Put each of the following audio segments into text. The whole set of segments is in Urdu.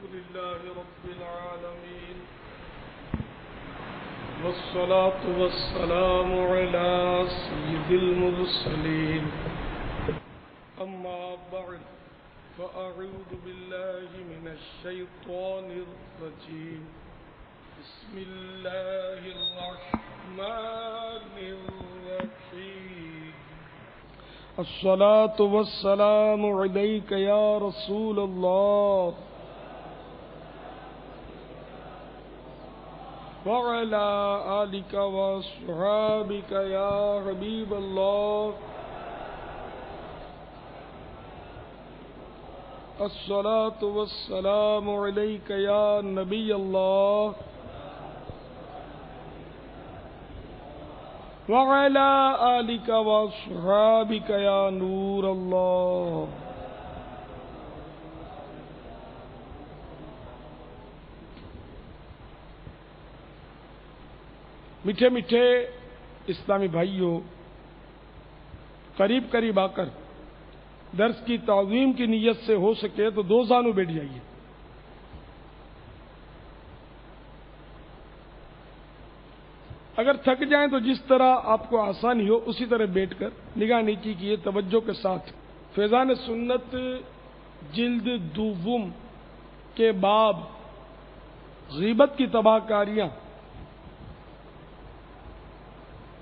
لله رب العالمين والصلاة والسلام على سيد المرسلين أما بعد فأعوذ بالله من الشيطان الرجيم بسم الله الرحمن الرحيم الصلاة والسلام عليك يا رسول الله وعلى آلك وصحابك يا حبيب الله الصلاة والسلام عليك يا نبي الله وعلى آلك وصحابك يا نور الله میٹھے میٹھے اسلامی بھائیوں، قریب قریب آ کر درس کی تعظیم کی نیت سے ہو سکے تو دو زانوں بیٹھ جائیے۔ اگر تھک جائیں تو جس طرح آپ کو آسانی ہو اسی طرح بیٹھ کر نگاہ نیچی کیے توجہ کے ساتھ۔ فیضان سنت جلد دوم کے باب غیبت کی تباہ کاریاں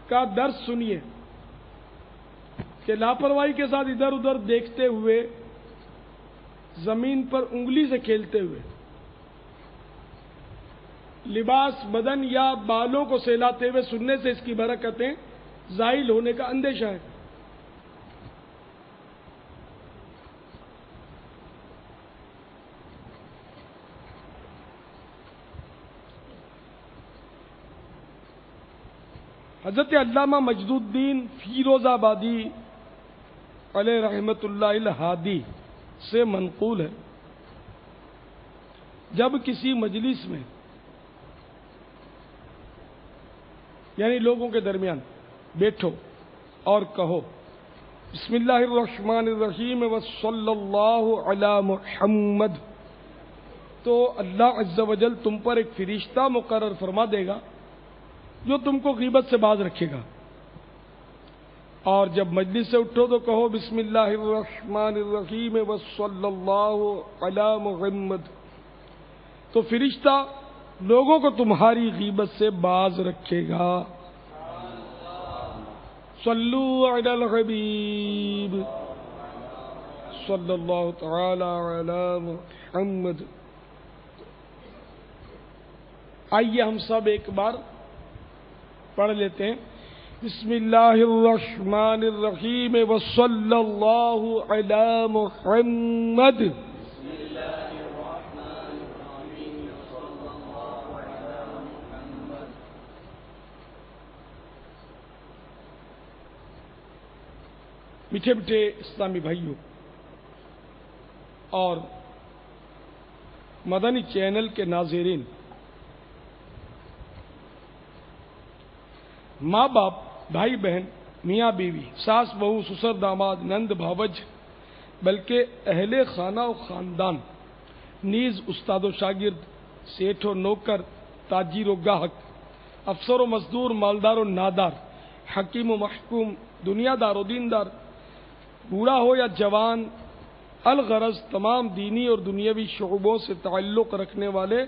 کا درس سنیے کہ لاپرواہی کے ساتھ ادھر ادھر دیکھتے ہوئے، زمین پر انگلی سے کھیلتے ہوئے، لباس بدن یا بالوں کو سہلاتے ہوئے سننے سے اس کی برکتیں زائل ہونے کا اندیشہ ہے۔ حضرت علامہ مجد الدین فیروز آبادی علیہ رحمت اللہ الہادی سے منقول ہے، جب کسی مجلس میں یعنی لوگوں کے درمیان بیٹھو اور کہو بسم اللہ الرحمن الرحیم وصلی اللہ علی محمد، تو اللہ عز و جل تم پر ایک فرشتہ مقرر فرما دے گا جو تم کو غیبت سے باز رکھے گا۔ اور جب مجلس سے اٹھو تو کہو بسم اللہ الرحمن الرحیم وصلی اللہ علی محمد، تو فرشتہ لوگوں کو تمہاری غیبت سے باز رکھے گا۔ صلو علی الحبیب صلی اللہ تعالی علی محمد۔ آئیے ہم سب ایک بار پڑھ لیتے ہیں بسم اللہ الرحمن الرحیم وصلی اللہ علی محمد۔ میٹھے میٹھے اسلامی بھائیوں اور مدنی چینل کے ناظرین، ماں باپ، بھائی بہن، میاں بیوی، ساس بہو، سسر داماد، نند بھاوج، بلکہ اہل خانہ و خاندان، نیز استاد و شاگرد، سیٹھ و نوکر، تاجر و گاہک، افسر و مزدور، مالدار و نادار، حکیم و محکوم، دنیا دار و دیندار، بوڑھا ہو یا جوان، الغرض تمام دینی اور دنیاوی شعبوں سے تعلق رکھنے والے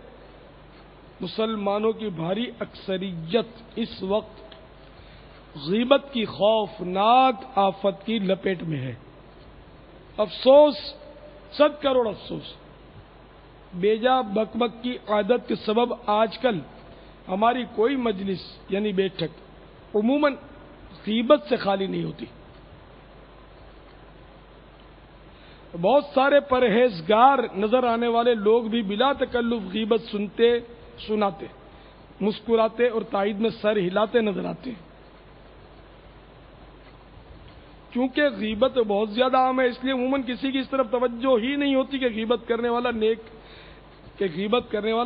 مسلمانوں کی بھاری اکثریت اس وقت غیبت کی خوفناک آفت کی لپیٹ میں ہے۔ افسوس، 100 کروڑ افسوس، بیجا بک بک کی عادت کے سبب آج کل ہماری کوئی مجلس یعنی بیٹھک عموماً غیبت سے خالی نہیں ہوتی۔ بہت سارے پرہیزگار نظر آنے والے لوگ بھی بلا تکلف غیبت سنتے، سناتے، مسکراتے اور تائید میں سر ہلاتے نظر آتے ہیں۔ چونکہ غیبت بہت زیادہ عام ہے، اس لیے عموماً کسی کی اس طرف توجہ ہی نہیں ہوتی کہ غیبت کرنے والا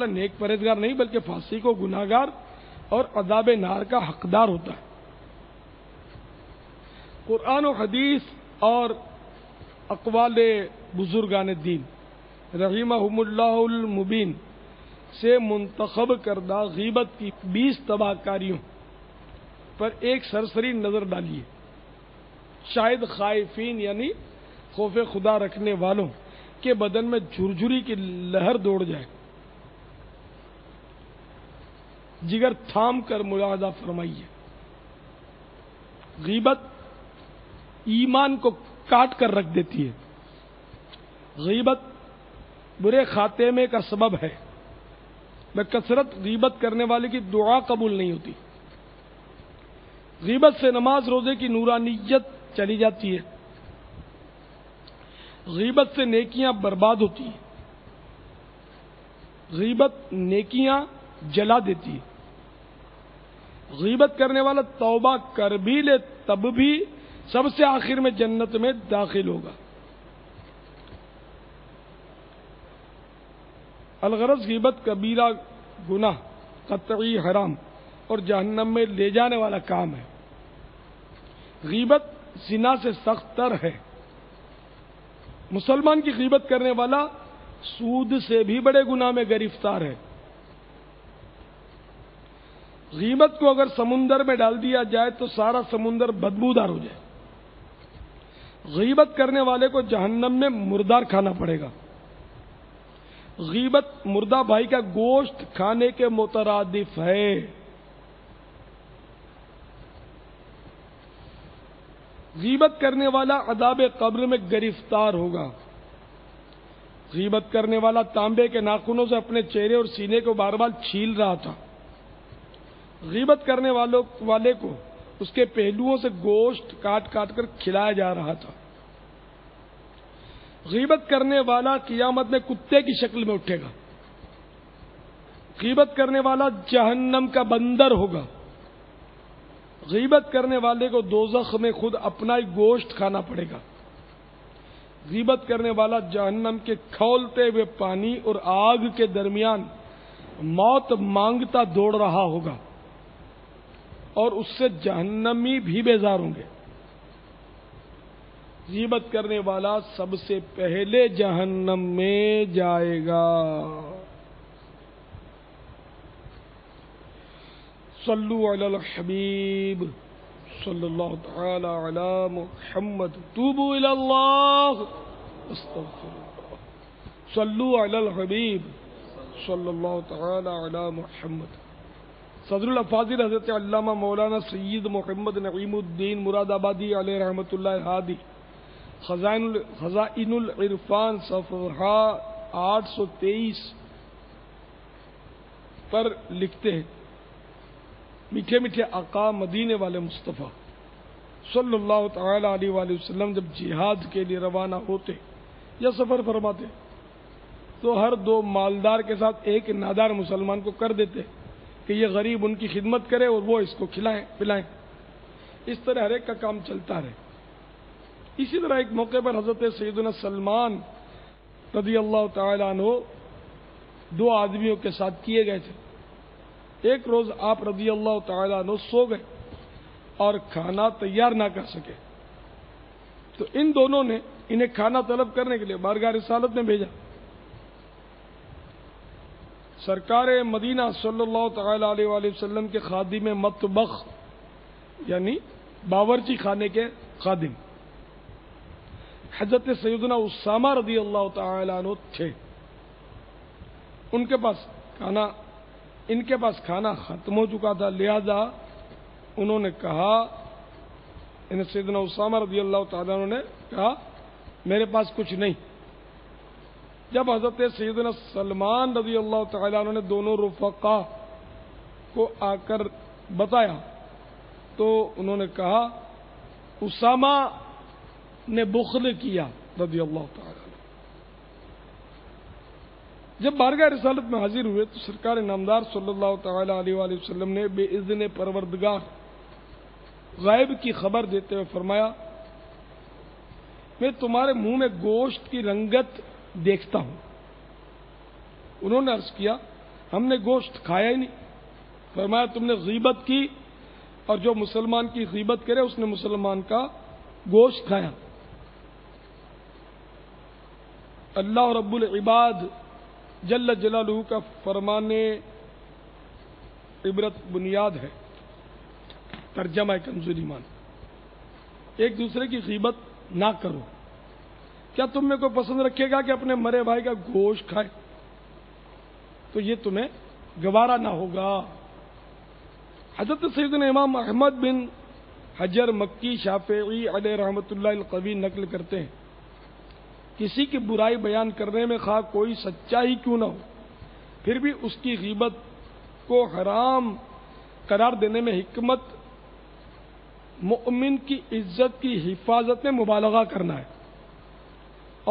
نیک پرہیزگار نہیں بلکہ فاسق و گناہگار اور عذاب نار کا حقدار ہوتا ہے۔ قرآن و حدیث اور اقوال بزرگان دین رحمہم اللہ المبین سے منتخب کردہ غیبت کی 20 تباہ کاریوں پر ایک سرسری نظر ڈالیے، شاید خائفین یعنی خوف خدا رکھنے والوں کے بدن میں جھرجھری کی لہر دوڑ جائے۔ جگر تھام کر ملاحظہ فرمائیے، غیبت ایمان کو کاٹ کر رکھ دیتی ہے، غیبت برے خاتمے کا سبب ہے، بکثرت غیبت کرنے والے کی دعا قبول نہیں ہوتی، غیبت سے نماز روزے کی نورانیت چلی جاتی ہے، غیبت سے نیکیاں برباد ہوتی ہیں، غیبت نیکیاں جلا دیتی ہے، غیبت کرنے والا توبہ کر بھی لے تب بھی سب سے آخر میں جنت میں داخل ہوگا۔ الغرض غیبت کبیرہ گناہ قطعی حرام اور جہنم میں لے جانے والا کام ہے، غیبت زنا سے سخت تر ہے، مسلمان کی غیبت کرنے والا سود سے بھی بڑے گناہ میں گرفتار ہے، غیبت کو اگر سمندر میں ڈال دیا جائے تو سارا سمندر بدبودار ہو جائے، غیبت کرنے والے کو جہنم میں مردار کھانا پڑے گا، غیبت مردہ بھائی کا گوشت کھانے کے مترادف ہے، غیبت کرنے والا عذاب قبر میں گرفتار ہوگا، غیبت کرنے والا تانبے کے ناخنوں سے اپنے چہرے اور سینے کو بار بار چھیل رہا تھا، غیبت کرنے والے کو اس کے پہلوؤں سے گوشت کاٹ کاٹ کر کھلایا جا رہا تھا، غیبت کرنے والا قیامت میں کتے کی شکل میں اٹھے گا، غیبت کرنے والا جہنم کا بندر ہوگا، غیبت کرنے والے کو دوزخ میں خود اپنا ہی گوشت کھانا پڑے گا، غیبت کرنے والا جہنم کے کھولتے ہوئے پانی اور آگ کے درمیان موت مانگتا دوڑ رہا ہوگا اور اس سے جہنمی بھی بیزار ہوں گے، غیبت کرنے والا سب سے پہلے جہنم میں جائے گا۔ صلو علی الحبیب صلی اللہ تعالی علی محمد، توبوا الی اللہ استغفر اللہ، صلو علی الحبیب صلی اللہ تعالی علی محمد۔ صدر الافاضل حضرت علامہ مولانا سید محمد نعیم الدین مراد آبادی علیہ رحمۃ اللہ ہادی خزائن العرفان صفحہ 823 پر لکھتے ہیں، میٹھے میٹھے آقا مدینے والے مصطفیٰ صلی اللہ تعالی علیہ وآلہ وسلم جب جہاد کے لیے روانہ ہوتے یا سفر فرماتے تو ہر دو مالدار کے ساتھ ایک نادار مسلمان کو کر دیتے کہ یہ غریب ان کی خدمت کرے اور وہ اس کو کھلائیں پلائیں، اس طرح ہر ایک کا کام چلتا رہے۔ اسی طرح ایک موقع پر حضرت سیدنا سلمان رضی اللہ تعالی عنہ دو آدمیوں کے ساتھ کیے گئے تھے، ایک روز آپ رضی اللہ تعالی عنہ سو گئے اور کھانا تیار نہ کر سکے، تو ان دونوں نے انہیں کھانا طلب کرنے کے لیے بارگاہ رسالت میں بھیجا۔ سرکار مدینہ صلی اللہ تعالی علیہ وآلہ وسلم کے خادم مطبخ یعنی باورچی خانے کے خادم حضرت سیدنا اسامہ رضی اللہ تعالی عنہ تھے، ان کے پاس کھانا ختم ہو چکا تھا، لہذا انہوں نے کہا، سیدنا اسامہ رضی اللہ تعالی عنہ نے کہا میرے پاس کچھ نہیں۔ جب حضرت سیدنا سلمان رضی اللہ تعالی عنہ نے دونوں رفقا کو آ کر بتایا تو انہوں نے کہا اسامہ نے بخل کیا رضی اللہ تعالی عنہ۔ جب بارگاہ رسالت میں حاضر ہوئے تو سرکار نامدار صلی اللہ تعالی علیہ وآلہ وسلم نے بے اذن پروردگار غائب کی خبر دیتے ہوئے فرمایا، میں تمہارے منہ میں گوشت کی رنگت دیکھتا ہوں۔ انہوں نے عرض کیا ہم نے گوشت کھایا ہی نہیں۔ فرمایا تم نے غیبت کی اور جو مسلمان کی غیبت کرے اس نے مسلمان کا گوشت کھایا۔ اللہ رب العباد جل جلالہ کا فرمان عبرت بنیاد ہے۔ ترجمہ کنز ایمان، ایک دوسرے کی غیبت نہ کرو۔ کیا تم میں کوئی پسند رکھے گا کہ اپنے مرے بھائی کا گوشت کھائے؟ تو یہ تمہیں گوارا نہ ہوگا۔ حضرت سیدنا امام احمد بن حجر مکی شافعی علیہ رحمۃ اللہ القوی نقل کرتے ہیں، کسی کی برائی بیان کرنے میں خواہ کوئی سچا ہی کیوں نہ ہو، پھر بھی اس کی غیبت کو حرام قرار دینے میں حکمت مؤمن کی عزت کی حفاظت میں مبالغہ کرنا ہے،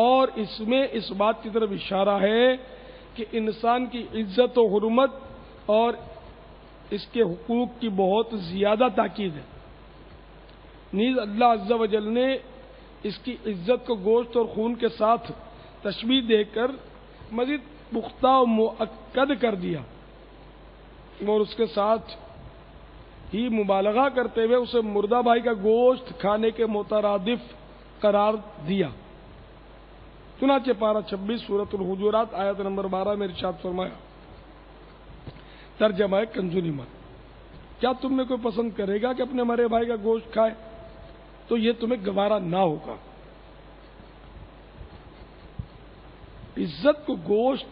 اور اس میں اس بات کی طرف اشارہ ہے کہ انسان کی عزت و حرمت اور اس کے حقوق کی بہت زیادہ تاکید ہے۔ نیز اللہ عز و جل نے اس کی عزت کو گوشت اور خون کے ساتھ تشبیہ دے کر مزید پختہ و مؤکد کر دیا، اور اس کے ساتھ ہی مبالغہ کرتے ہوئے اسے مردہ بھائی کا گوشت کھانے کے مترادف قرار دیا۔ چنانچہ پارہ 26 سورۃ الحجرات آیت نمبر 12 میں ارشاد فرمایا۔ ترجمہ کنز ایمان، کیا تم میں کوئی پسند کرے گا کہ اپنے مرے بھائی کا گوشت کھائے؟ تو یہ تمہیں گوارا نہ ہوگا۔ عزت کو گوشت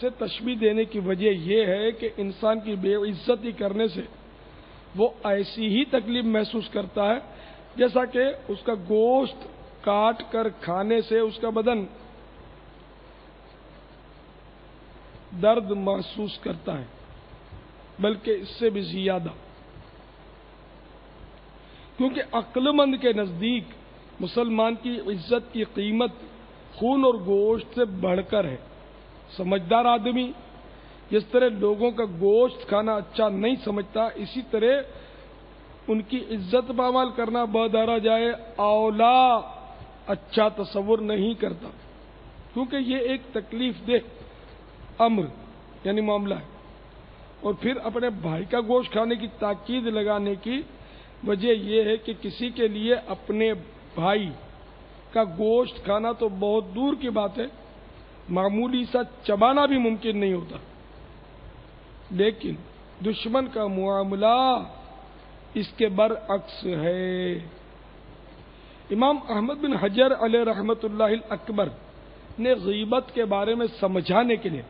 سے تشبیہ دینے کی وجہ یہ ہے کہ انسان کی بے عزتی کرنے سے وہ ایسی ہی تکلیف محسوس کرتا ہے جیسا کہ اس کا گوشت کاٹ کر کھانے سے اس کا بدن درد محسوس کرتا ہے، بلکہ اس سے بھی زیادہ، کیونکہ عقل مند کے نزدیک مسلمان کی عزت کی قیمت خون اور گوشت سے بڑھ کر ہے۔ سمجھدار آدمی جس طرح لوگوں کا گوشت کھانا اچھا نہیں سمجھتا، اسی طرح ان کی عزت پامال کرنا بدرجہ جائے اولا اچھا تصور نہیں کرتا، کیونکہ یہ ایک تکلیف دہ امر یعنی معاملہ ہے۔ اور پھر اپنے بھائی کا گوشت کھانے کی تاکید لگانے کی وجہ یہ ہے کہ کسی کے لیے اپنے بھائی کا گوشت کھانا تو بہت دور کی بات ہے، معمولی سا چبانا بھی ممکن نہیں ہوتا، لیکن دشمن کا معاملہ اس کے برعکس ہے۔ امام احمد بن حجر علیہ رحمۃ اللہ الاکبر نے غیبت کے بارے میں سمجھانے کے لیے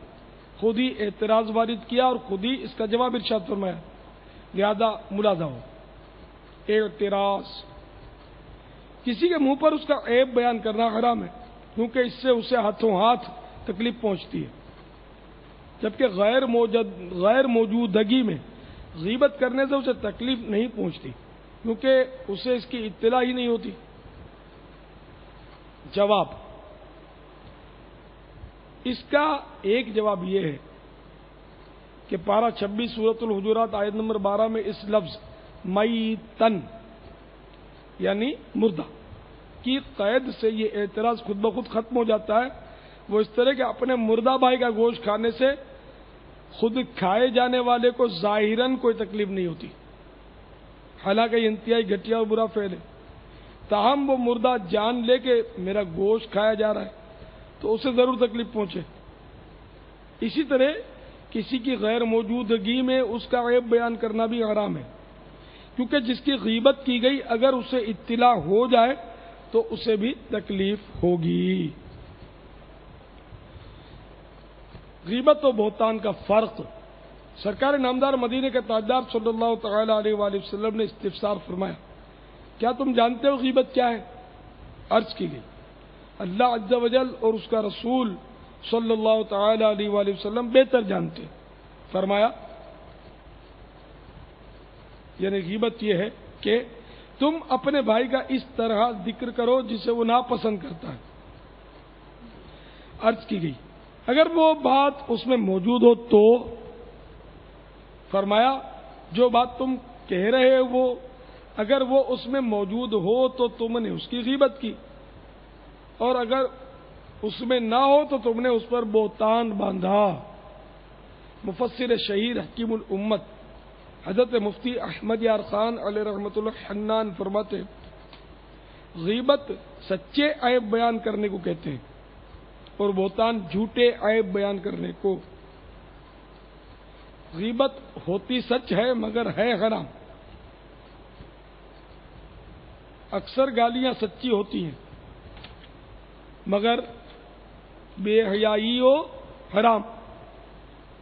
خود ہی اعتراض وارد کیا اور خود ہی اس کا جواب ارشاد فرمایا، لہذا ملاحظہ ہو۔ اعتراض، کسی کے منہ پر اس کا عیب بیان کرنا حرام ہے، کیونکہ اس سے اسے ہاتھوں ہاتھ تکلیف پہنچتی ہے، جبکہ غیر موجودگی میں غیبت کرنے سے اسے تکلیف نہیں پہنچتی، کیونکہ اسے اس کی اطلاع ہی نہیں ہوتی۔ جواب، اس کا ایک جواب یہ ہے کہ پارہ 26 سورۃ الحجرات آیت نمبر 12 میں اس لفظ میتن یعنی مردہ کی قید سے یہ اعتراض خود بخود ختم ہو جاتا ہے۔ وہ اس طرح کہ اپنے مردہ بھائی کا گوشت کھانے سے خود کھائے جانے والے کو ظاہراً کوئی تکلیف نہیں ہوتی، حالانکہ یہ انتہائی گھٹیا اور برا فعل ہے، تاہم وہ مردہ جان لے کہ میرا گوشت کھایا جا رہا ہے تو اسے ضرور تکلیف پہنچے۔ اسی طرح کسی کی غیر موجودگی میں اس کا عیب بیان کرنا بھی حرام ہے، کیونکہ جس کی غیبت کی گئی اگر اسے اطلاع ہو جائے تو اسے بھی تکلیف ہوگی۔ غیبت و بہتان کا فرق، سرکار نامدار مدینے کے تاجدار صلی اللہ تعالی علیہ وآلہ وسلم نے استفسار فرمایا، کیا تم جانتے ہو غیبت کیا ہے؟ عرض کی گئی، اللہ عز و جل اور اس کا رسول صلی اللہ تعالی علیہ وآلہ وسلم بہتر جانتے۔ فرمایا یعنی غیبت یہ ہے کہ تم اپنے بھائی کا اس طرح ذکر کرو جسے وہ ناپسند کرتا ہے۔ عرض کی گئی، اگر وہ بات اس میں موجود ہو تو؟ فرمایا جو بات تم کہہ رہے ہو اگر وہ اس میں موجود ہو تو تم نے اس کی غیبت کی، اور اگر اس میں نہ ہو تو تم نے اس پر بہتان باندھا۔ مفسر شہیر حکیم الامت حضرت مفتی احمد یار خان علیہ رحمۃ اللہ حنان فرماتے غیبت سچے عیب بیان کرنے کو کہتے ہیں، اور بہتان جھوٹے عیب بیان کرنے کو۔ غیبت ہوتی سچ ہے مگر ہے حرام۔ اکثر گالیاں سچی ہوتی ہیں مگر بے حیائی و حرام۔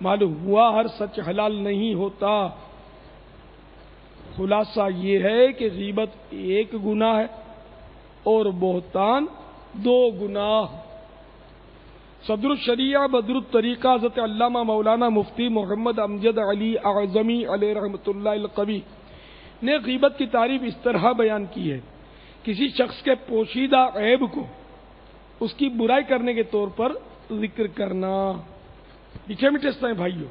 معلوم ہوا ہر سچ حلال نہیں ہوتا۔ خلاصہ یہ ہے کہ غیبت ایک گناہ ہے اور بہتان 2 گناہ۔ صدر الشریعہ بدر الطریقہ حضرت علامہ مولانا مفتی محمد امجد علی اعظمی علیہ رحمۃ اللہ القوی نے غیبت کی تعریف اس طرح بیان کی ہے: کسی شخص کے پوشیدہ عیب کو اس کی برائی کرنے کے طور پر ذکر کرنا۔ میٹھے میٹھے اسلام بھائیوں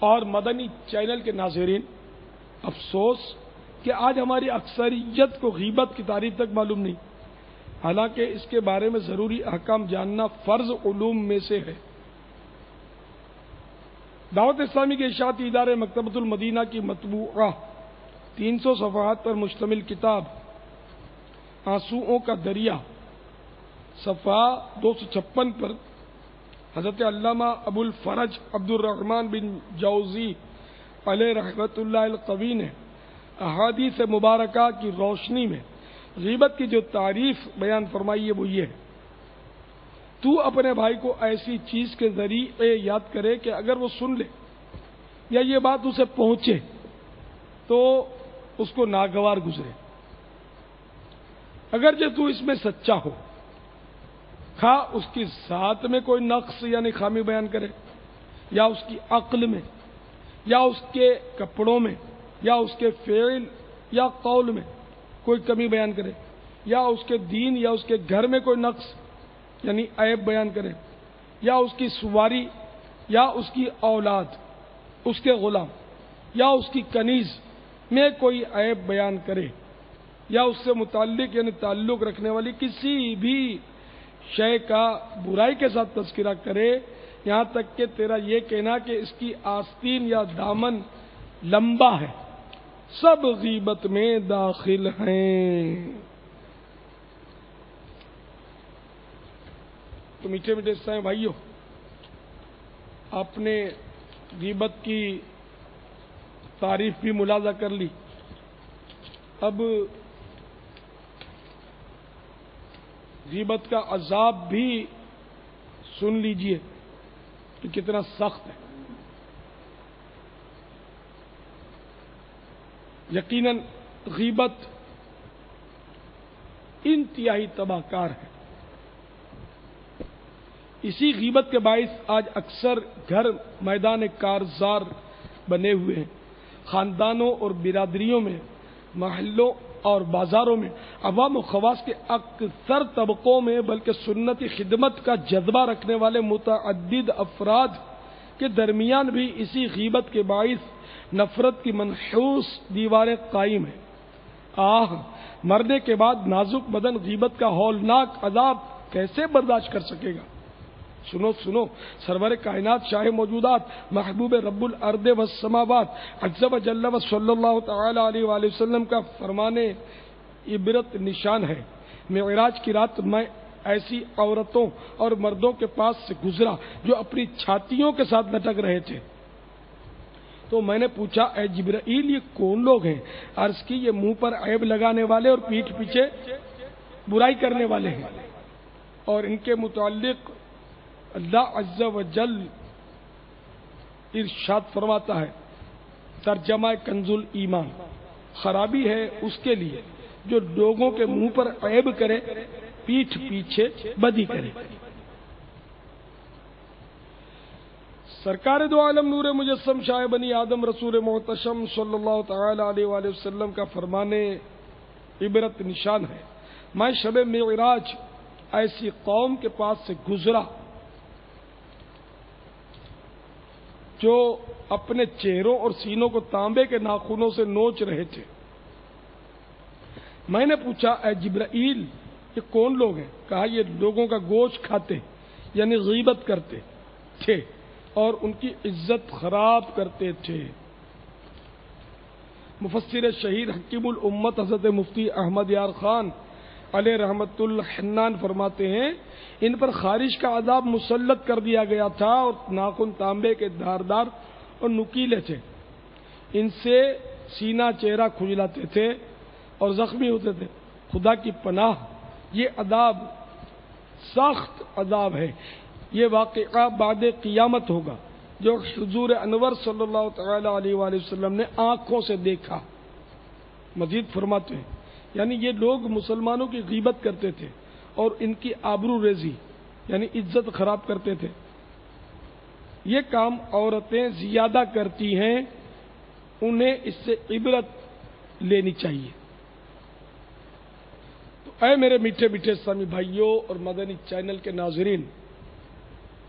اور مدنی چینل کے ناظرین، افسوس کہ آج ہماری اکثریت کو غیبت کی تعریف تک معلوم نہیں، حالانکہ اس کے بارے میں ضروری احکام جاننا فرض علوم میں سے ہے۔ دعوت اسلامی کے اشاعتی ادارے مکتبۃ المدینہ کی مطبوعہ 300 صفحات پر مشتمل کتاب آنسوؤں کا دریا صفحہ 256 پر حضرت علامہ ابو الفرج عبد الرحمن بن جوزی علیہ رحمۃ اللہ القوی نے احادیث مبارکہ کی روشنی میں غیبت کی جو تعریف بیان فرمائی ہے وہ یہ ہے: تو اپنے بھائی کو ایسی چیز کے ذریعے یاد کرے کہ اگر وہ سن لے یا یہ بات اسے پہنچے تو اس کو ناگوار گزرے، اگرچہ تو اس میں سچا ہو، خواہ اس کی ذات میں کوئی نقص یعنی خامی بیان کرے، یا اس کی عقل میں، یا اس کے کپڑوں میں، یا اس کے فعل یا قول میں کوئی کمی بیان کرے، یا اس کے دین یا اس کے گھر میں کوئی نقص یعنی عیب بیان کرے، یا اس کی سواری یا اس کی اولاد، اس کے غلام یا اس کی کنیز میں کوئی عیب بیان کرے، یا اس سے متعلق یعنی تعلق رکھنے والی کسی بھی شے کا برائی کے ساتھ تذکرہ کرے، یہاں تک کہ تیرا یہ کہنا کہ اس کی آستین یا دامن لمبا ہے، سب غیبت میں داخل ہیں۔ تو میٹھے میٹھے اسلام بھائیوں، آپ نے غیبت کی تعریف بھی ملاحظہ کر لی، اب غیبت کا عذاب بھی سن لیجئے کہ کتنا سخت ہے۔ یقیناً غیبت انتہائی تباہ کار ہے۔ اسی غیبت کے باعث آج اکثر گھر میدان کارزار بنے ہوئے ہیں، خاندانوں اور برادریوں میں، محلوں اور بازاروں میں، عوام و خواص کے اکثر طبقوں میں، بلکہ سنتی خدمت کا جذبہ رکھنے والے متعدد افراد کے درمیان بھی اسی غیبت کے باعث نفرت کی منحوس دیواریں قائم ہیں۔ مرنے کے بعد نازک بدن غیبت کا ہولناک عذاب کیسے برداشت کر سکے گا؟ سنو سنو، سرور کائنات شاہ موجودات محبوب رب الارض والسماوات عز و جل و صلی اللہ تعالی علیہ وآلہ وسلم کا فرمان عبرت نشان ہے: معراج کی رات میں ایسی عورتوں اور مردوں کے پاس سے گزرا جو اپنی چھاتیوں کے ساتھ لٹک رہے تھے، تو میں نے پوچھا اے جبرائیل یہ کون لوگ ہیں؟ عرض کی یہ منہ پر عیب لگانے والے اور پیٹھ پیچھے برائی کرنے والے ہیں، اور ان کے متعلق اللہ عز و جل ارشاد فرماتا ہے، ترجمہ کنز الایمان: خرابی ہے اس کے لیے جو لوگوں کے منہ پر عیب کرے، پیٹھ پیچھے بدی کرے۔ سرکار دو عالم نور مجسم شاہ بنی آدم رسول محتشم صلی اللہ تعالی علیہ وآلہ وسلم کا فرمان عبرت نشان ہے: میں شب معراج ایسی قوم کے پاس سے گزرا جو اپنے چہروں اور سینوں کو تانبے کے ناخنوں سے نوچ رہے تھے۔ میں نے پوچھا اے جبرائیل یہ کون لوگ ہیں؟ کہا یہ لوگوں کا گوشت کھاتے یعنی غیبت کرتے تھے اور ان کی عزت خراب کرتے تھے۔ مفسر شہیر حکیم الامت حضرت مفتی احمد یار خان علیہ رحمت الحنان فرماتے ہیں ان پر خارش کا عذاب مسلط کر دیا گیا تھا اور ناخن تانبے کے دھاردار اور نکیلے تھے، ان سے سینہ چہرہ کھجلاتے تھے اور زخمی ہوتے تھے۔ خدا کی پناہ، یہ عذاب سخت عذاب ہے، یہ واقعہ بعد قیامت ہوگا جو حضور انور صلی اللہ تعالی علیہ وآلہ وسلم نے آنکھوں سے دیکھا۔ مزید فرماتے ہیں یعنی یہ لوگ مسلمانوں کی غیبت کرتے تھے اور ان کی آبرو ریزی یعنی عزت خراب کرتے تھے۔ یہ کام عورتیں زیادہ کرتی ہیں، انہیں اس سے عبرت لینی چاہیے۔ تو اے میرے میٹھے میٹھے اسلامی بھائیوں اور مدنی چینل کے ناظرین،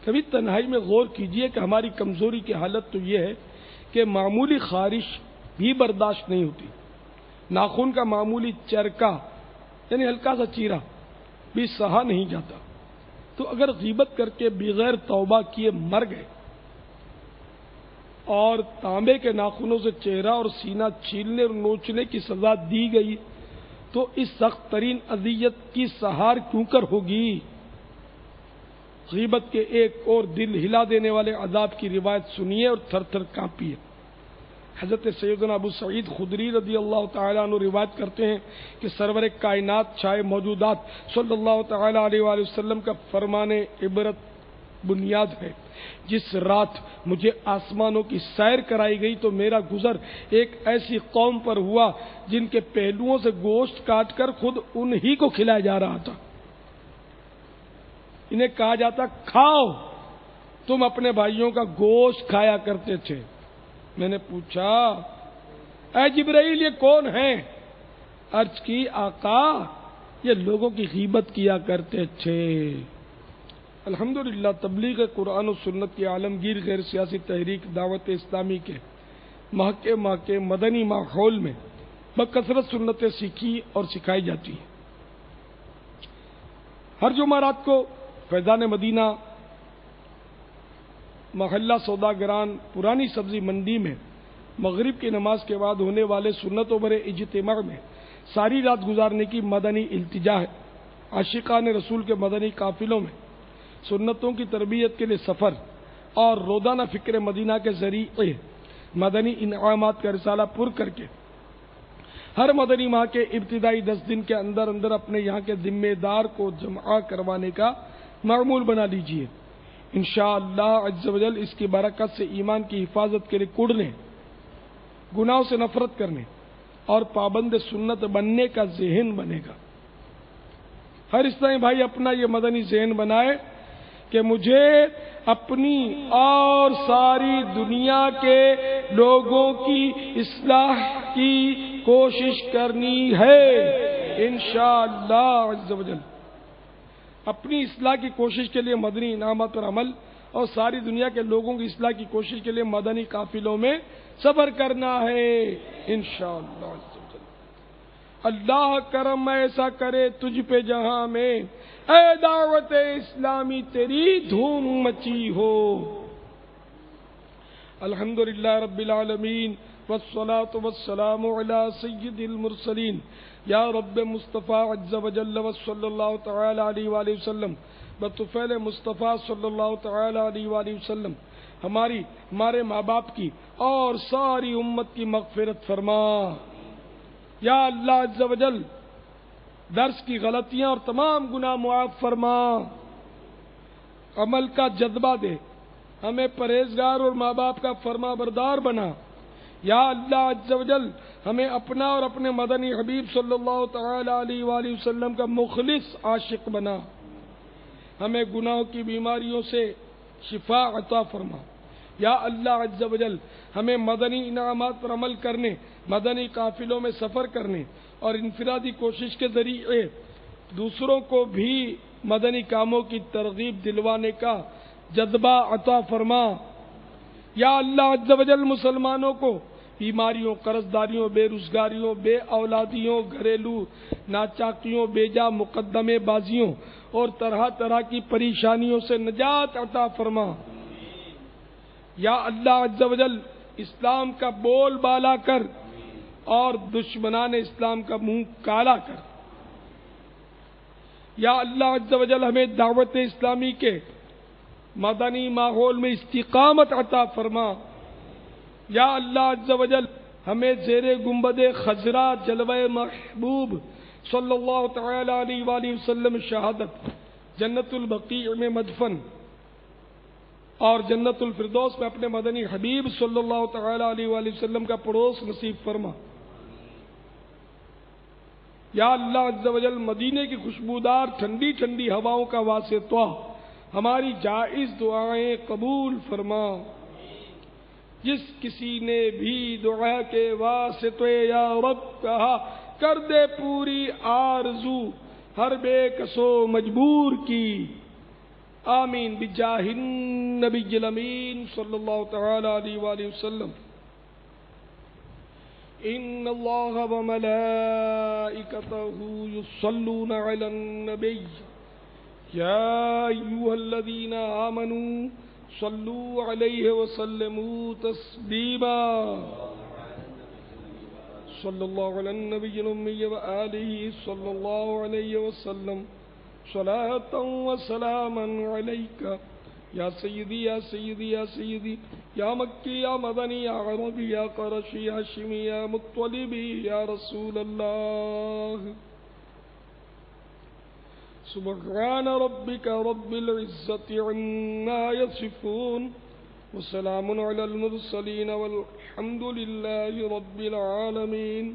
کبھی تنہائی میں غور کیجئے کہ ہماری کمزوری کی حالت تو یہ ہے کہ معمولی خارش بھی برداشت نہیں ہوتی، ناخن کا معمولی چرکا یعنی ہلکا سا چیرا بھی سہا نہیں جاتا، تو اگر غیبت کر کے بغیر توبہ کیے مر گئے اور تانبے کے ناخنوں سے چہرہ اور سینہ چھیلنے اور نوچنے کی سزا دی گئی تو اس سخت ترین اذیت کی سہار کیوں کر ہوگی؟ غیبت کے ایک اور دل ہلا دینے والے عذاب کی روایت سنیے اور تھر تھر کانپیے۔ حضرت سیدنا ابو سعید خدری رضی اللہ تعالیٰ عنہ روایت کرتے ہیں کہ سرور کائنات چھائے موجودات صلی اللہ تعالیٰ علیہ وآلہ وسلم کا فرمان عبرت بنیاد ہے، جس رات مجھے آسمانوں کی سیر کرائی گئی تو میرا گزر ایک ایسی قوم پر ہوا جن کے پہلوؤں سے گوشت کاٹ کر خود انہی کو کھلایا جا رہا تھا۔ انہیں کہا جاتا کھاؤ، تم اپنے بھائیوں کا گوشت کھایا کرتے تھے۔ میں نے پوچھا اے جبرائیل یہ کون ہیں؟ عرض کی آقا یہ لوگوں کی غیبت کیا کرتے تھے۔ الحمدللہ تبلیغ قرآن و سنت کی عالمگیر غیر سیاسی تحریک دعوت اسلامی کے محکے مدنی ماحول میں بکثرت سنتیں سیکھی اور سکھائی جاتی ہیں۔ ہر جمعرات کو فیضان مدینہ محلہ سوداگران پرانی سبزی منڈی میں مغرب کی نماز کے بعد ہونے والے سنتوں بھرے اجتماع میں ساری رات گزارنے کی مدنی التجا ہے۔ عاشقان رسول کے مدنی قافلوں میں سنتوں کی تربیت کے لیے سفر اور روزانہ فکر مدینہ کے ذریعے مدنی انعامات کا رسالہ پر کر کے ہر مدنی ماہ کے ابتدائی 10 دن کے اندر اندر اپنے یہاں کے ذمہ دار کو جمع کروانے کا معمول بنا لیجئے۔ انشاءاللہ عز و جل اس کی برکت سے ایمان کی حفاظت کے لیے کڑنے، گناہوں سے نفرت کرنے اور پابند سنت بننے کا ذہن بنے گا۔ ہر اسلامی بھائی اپنا یہ مدنی ذہن بنائے کہ مجھے اپنی اور ساری دنیا کے لوگوں کی اصلاح کی کوشش کرنی ہے انشاءاللہ عز و جل۔ اپنی اصلاح کی کوشش کے لیے مدنی انعامات پر عمل اور ساری دنیا کے لوگوں کی اصلاح کی کوشش کے لیے مدنی قافلوں میں سفر کرنا ہے انشاءاللہ عز و جل۔ اللہ کرم ایسا کرے تجھ پہ جہاں میں اے دعوت اسلامی تیری دھوم مچی ہو۔ الحمدللہ رب العالمین والصلاة والسلام علی سید المرسلین یا رب مصطفیٰ عز و جل وصلی اللہ تعالی علیہ وآلہ وسلم بطفیل مصطفیٰ صلی اللہ تعالی علیہ وآلہ وسلم ہمارے ماں باپ کی اور ساری امت کی مغفرت فرما۔ یا اللہ عز و جل درس کی غلطیاں اور تمام گناہ معاف فرما، عمل کا جذبہ دے، ہمیں پرہیزگار اور ماں باپ کا فرما بردار بنا۔ یا اللہ عز و جل ہمیں اپنا اور اپنے مدنی حبیب صلی اللہ تعالی علیہ وآلہ وسلم کا مخلص عاشق بنا، ہمیں گناہوں کی بیماریوں سے شفا عطا فرما۔ یا اللہ عز و جل ہمیں مدنی انعامات پر عمل کرنے، مدنی قافلوں میں سفر کرنے اور انفرادی کوشش کے ذریعے دوسروں کو بھی مدنی کاموں کی ترغیب دلوانے کا جذبہ عطا فرما۔ یا اللہ عز و جل مسلمانوں کو بیماریوں، قرض داریوں، بے روزگاریوں، بے اولادیوں، گھریلو ناچاکیوں، بیجا مقدمے بازیوں اور طرح طرح کی پریشانیوں سے نجات عطا فرما۔ یا اللہ عز و جل اسلام کا بول بالا کر اور دشمنان اسلام کا منہ کالا کر۔ یا اللہ عز و جل ہمیں دعوت اسلامی کے مدنی ماحول میں استقامت عطا فرما. یا اللہ عز و جل ہمیں زیر گنبد خضرا جلوہ محبوب صلی اللہ تعالی علیہ وآلہ وسلم شہادت، جنت البقیع میں مدفن اور جنت الفردوس میں اپنے مدنی حبیب صلی اللہ تعالی علیہ وآلہ وسلم کا پڑوس نصیب فرما. یا اللہ عز و جل مدینے کی خوشبودار ٹھنڈی ٹھنڈی ہواؤں کا واسطہ ہماری جائز دعائیں قبول فرما. جس کسی نے بھی دعا کے واسطے یا رب کہا کر دے پوری آرزو ہر بے کسو مجبور کی. آمین بجاہ النبی الامین صلی اللہ تعالی علیہ وآلہ وسلم. ان اللہ وملائکتہ یصلون علی النبی یا ایھا الذین آمنوا صلوا علیہ وسلموا تسلیما. صلی اللہ علی النبی الامی وآلہ صلی اللہ علیہ وسلم صلاۃ و سلاما علیک یا سیدی یا سیدی یا سیدی یا مکی یا مدنی یا عربی یا قرشی یا ہاشمی یا مطلبی یا رسول اللہ. سبحان ربک رب العزت عما یصفون وسلام علی المرسلین والحمد للہ رب العالمین.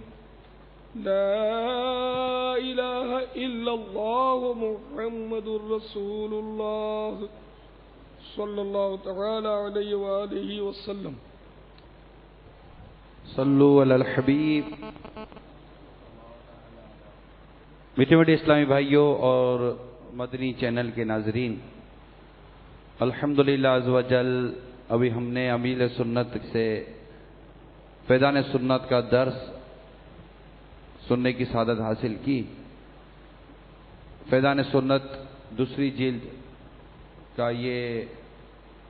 لا الہ الا اللہ محمد رسول اللہ صلی اللہ تعالی علیہ وآلہ وسلم. صلو علی الحبیب. میٹھے میٹھے اسلامی بھائیوں اور مدنی چینل کے ناظرین، الحمدللہ عز و جل ابھی ہم نے امیل سنت سے فیضان سنت کا درس سننے کی سعادت حاصل کی. فیضان سنت دوسری جلد کا یہ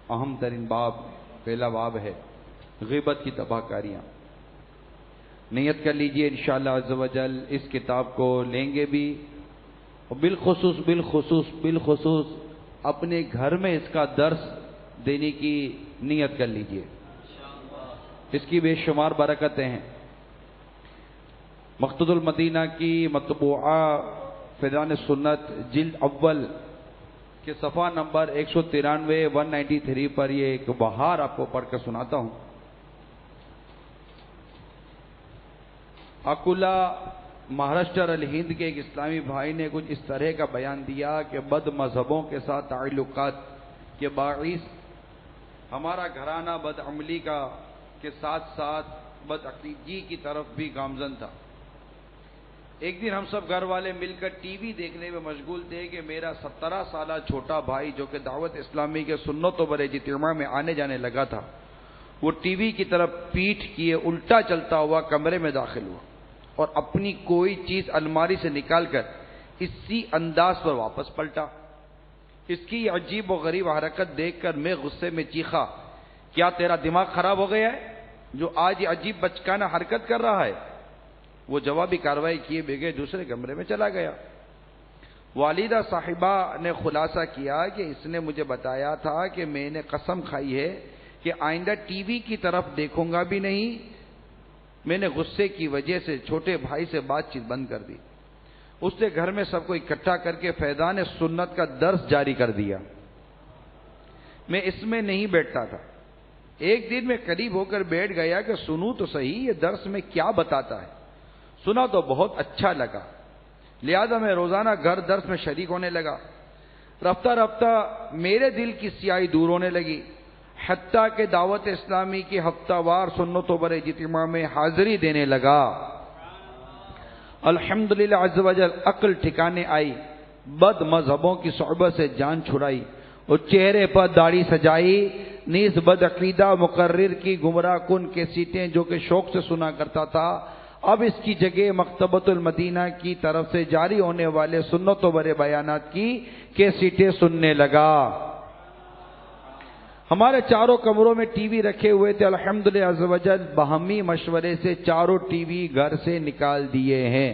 اہم ترین باب، پہلا باب ہے غیبت کی تباہ کاریاں. نیت کر لیجئے انشاءاللہ عز و جل اس کتاب کو لیں گے بھی، اور بالخصوص اپنے گھر میں اس کا درس دینے کی نیت کر لیجئے. اس کی بے شمار برکتیں ہیں. مقصود المدینہ کی مطبوعہ فیضان سنت جلد اول کے صفحہ نمبر 193 193 پر یہ ایک بہار آپ کو پڑھ کر سناتا ہوں. اکولا مہاراشٹر الہند کے ایک اسلامی بھائی نے کچھ اس طرح کا بیان دیا کہ بد مذہبوں کے ساتھ تعلقات کے باعث ہمارا گھرانہ بد عملی کے ساتھ ساتھ بد عقیدگی کی طرف بھی گامزن تھا. ایک دن ہم سب گھر والے مل کر ٹی وی دیکھنے میں مشغول تھے کہ میرا 17 سالہ چھوٹا بھائی جو کہ دعوت اسلامی کے سنت و برے اجتماع میں آنے جانے لگا تھا، وہ ٹی وی کی طرف پیٹھ کیے الٹا چلتا ہوا کمرے میں داخل ہوا اور اپنی کوئی چیز الماری سے نکال کر اسی انداز پر واپس پلٹا. اس کی عجیب و غریب حرکت دیکھ کر میں غصے میں چیخا، کیا تیرا دماغ خراب ہو گیا ہے جو آج یہ عجیب بچکانہ حرکت کر رہا ہے؟ وہ جوابی کارروائی کیے بغیر دوسرے کمرے میں چلا گیا. والدہ صاحبہ نے خلاصہ کیا کہ اس نے مجھے بتایا تھا کہ میں نے قسم کھائی ہے کہ آئندہ ٹی وی کی طرف دیکھوں گا بھی نہیں. میں نے غصے کی وجہ سے چھوٹے بھائی سے بات چیت بند کر دی. اس نے گھر میں سب کو اکٹھا کر کے فیضان سنت کا درس جاری کر دیا. میں اس میں نہیں بیٹھتا تھا. ایک دن میں قریب ہو کر بیٹھ گیا کہ سنوں تو صحیح یہ درس میں کیا بتاتا ہے. سنا تو بہت اچھا لگا، لہذا میں روزانہ گھر درس میں شریک ہونے لگا. رفتہ رفتہ میرے دل کی سیاہی دور ہونے لگی، حتیٰ کہ دعوت اسلامی کی ہفتہ وار سنت و برے اجتماع میں حاضری دینے لگا. الحمدللہ عز و جل عقل ٹھکانے آئی، بد مذہبوں کی صحبت سے جان چھڑائی اور چہرے پر داڑھی سجائی. نیز بد عقیدہ مقرر کی گمراہ کن کیسٹیں جو کہ شوق سے سنا کرتا تھا، اب اس کی جگہ مکتبۃ المدینہ کی طرف سے جاری ہونے والے سنت و برے بیانات کی کیسٹیں سننے لگا. ہمارے چاروں کمروں میں ٹی وی رکھے ہوئے تھے. الحمدللہ عز و جل باہمی مشورے سے چاروں ٹی وی گھر سے نکال دیے ہیں.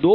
2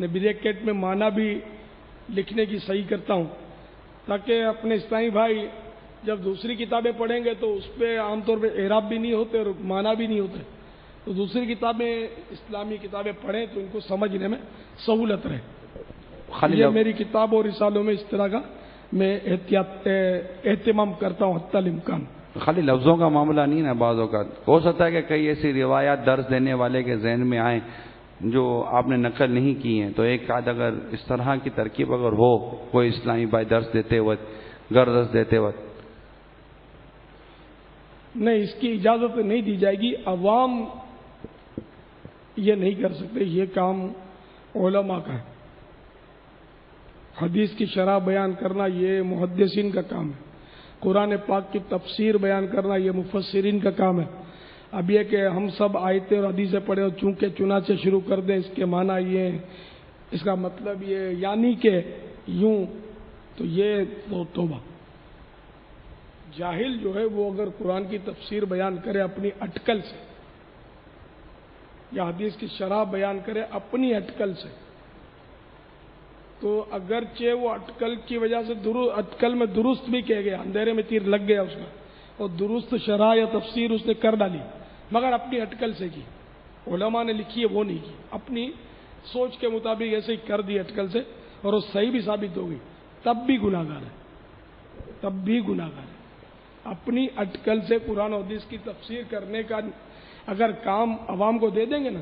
میں بریکٹ میں معنی بھی لکھنے کی صحیح کرتا ہوں تاکہ اپنے اسلامی بھائی جب دوسری کتابیں پڑھیں گے تو اس پہ عام طور پہ اعراب بھی نہیں ہوتے اور معنی بھی نہیں ہوتے، تو دوسری کتابیں اسلامی کتابیں پڑھیں تو ان کو سمجھنے میں سہولت رہے۔ یہ میری کتاب اور رسالوں میں اس طرح کا میں اہتمام کرتا ہوں حتی الامکان۔ خالی لفظوں کا معاملہ نہیں نا، بعض اوقات ہو سکتا ہے کہ کئی ایسی روایات درس دینے والے کے ذہن میں آئیں جو آپ نے نقل نہیں کی ہیں، تو ایک آدھ اگر اس طرح کی ترکیب اگر ہو کوئی اسلامی بھائی درس دیتے وقت، درس دیتے وقت۔ نہیں، اس کی اجازت نہیں دی جائے گی، عوام یہ نہیں کر سکتے، یہ کام علماء کا ہے۔ حدیث کی شرح بیان کرنا یہ محدثین کا کام ہے، قرآن پاک کی تفسیر بیان کرنا یہ مفسرین کا کام ہے۔ اب یہ کہ ہم سب آیتیں اور حدیثیں پڑھیں اور چونکہ چنانچہ شروع کر دیں، اس کے معنی یہ، اس کا مطلب یہ، یعنی کہ یوں، تو یہ تو توبہ۔ جاہل جو ہے وہ اگر قرآن کی تفسیر بیان کرے اپنی اٹکل سے یا حدیث کی شرح بیان کرے اپنی اٹکل سے، تو اگرچہ وہ اٹکل کی وجہ سے اٹکل میں درست بھی کہہ گیا، اندھیرے میں تیر لگ گیا اس کا، اور درست شرح یا تفسیر اس نے کر ڈالی، مگر اپنی اٹکل سے کی، علماء نے لکھی ہے وہ نہیں کی، اپنی سوچ کے مطابق ایسے ہی کر دی اٹکل سے، اور وہ صحیح بھی ثابت ہو گئی، تب بھی گناہگار ہے، تب بھی گناہگار ہے۔ اپنی اٹکل سے قرآن و حدیث کی تفسیر کرنے کا اگر کام عوام کو دے دیں گے نا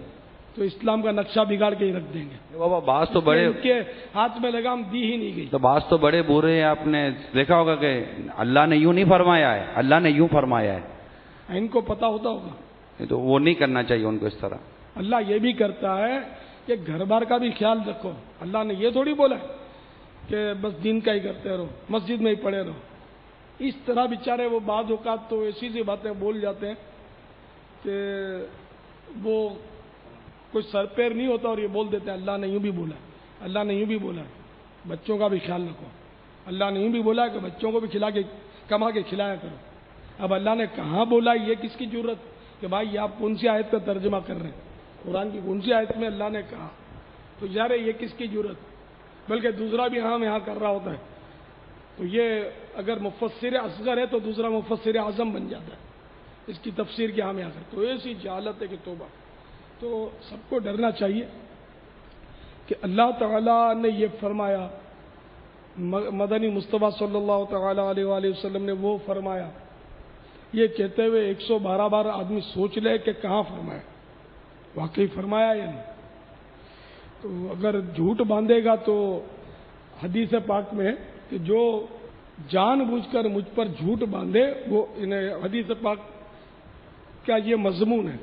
تو اسلام کا نقشہ بگاڑ کے ہی رکھ دیں گے۔ بابا بعض تو بڑے ان کے ہاتھ میں لگام دی ہی نہیں گئی۔ تو بعض تو بڑے برے ہیں، آپ نے دیکھا ہوگا کہ اللہ نے یوں نہیں فرمایا ہے، اللہ نے یوں فرمایا ہے، ان کو پتا ہوتا ہوگا، تو وہ نہیں کرنا چاہیے ان کو اس طرح۔ اللہ یہ بھی کرتا ہے کہ گھر بار کا بھی خیال رکھو، اللہ نے یہ تھوڑی بولا ہے کہ بس دین کا ہی کرتے رہو، مسجد میں ہی پڑے رہو۔ اس طرح بیچارے وہ بعض اوقات تو ایسی سی باتیں بول جاتے ہیں کہ وہ کوئی سر پیر نہیں ہوتا اور یہ بول دیتے ہیں اللہ نے یوں بھی بولا ہے، اللہ نے یوں بھی بولا ہے۔ بچوں کا بھی خیال رکھو، اللہ نے یوں بھی بولا ہے کہ بچوں کو بھی کما کے کھلایا کرو۔ اب اللہ نے کہاں بولا یہ کس کی ضرورت کہ بھائی یہ آپ کون سی آیت کا ترجمہ کر رہے ہیں، قرآن کی کون سی آیت میں اللہ نے کہا، تو یار یہ کس کی ضرورت، بلکہ دوسرا بھی ہم یہاں کر رہا ہوتا ہے، تو یہ اگر مفسر اصغر ہے تو دوسرا مفسر اعظم بن جاتا ہے اس کی تفسیر کے ہم یہاں کر، تو ایسی جہالت ہے کہ توبہ۔ تو سب کو ڈرنا چاہیے کہ اللہ تعالیٰ نے یہ فرمایا، مدنی مصطفیٰ صلی اللہ تعالیٰ علیہ وآلہ وسلم نے وہ فرمایا، یہ کہتے ہوئے 112 بار آدمی سوچ لے کہ کہاں فرمایا، واقعی فرمایا یا نہیں۔ تو اگر جھوٹ باندھے گا تو حدیث پاک میں کہ جو جان بوجھ کر مجھ پر جھوٹ باندھے وہ حدیث پاک کا یہ مضمون ہے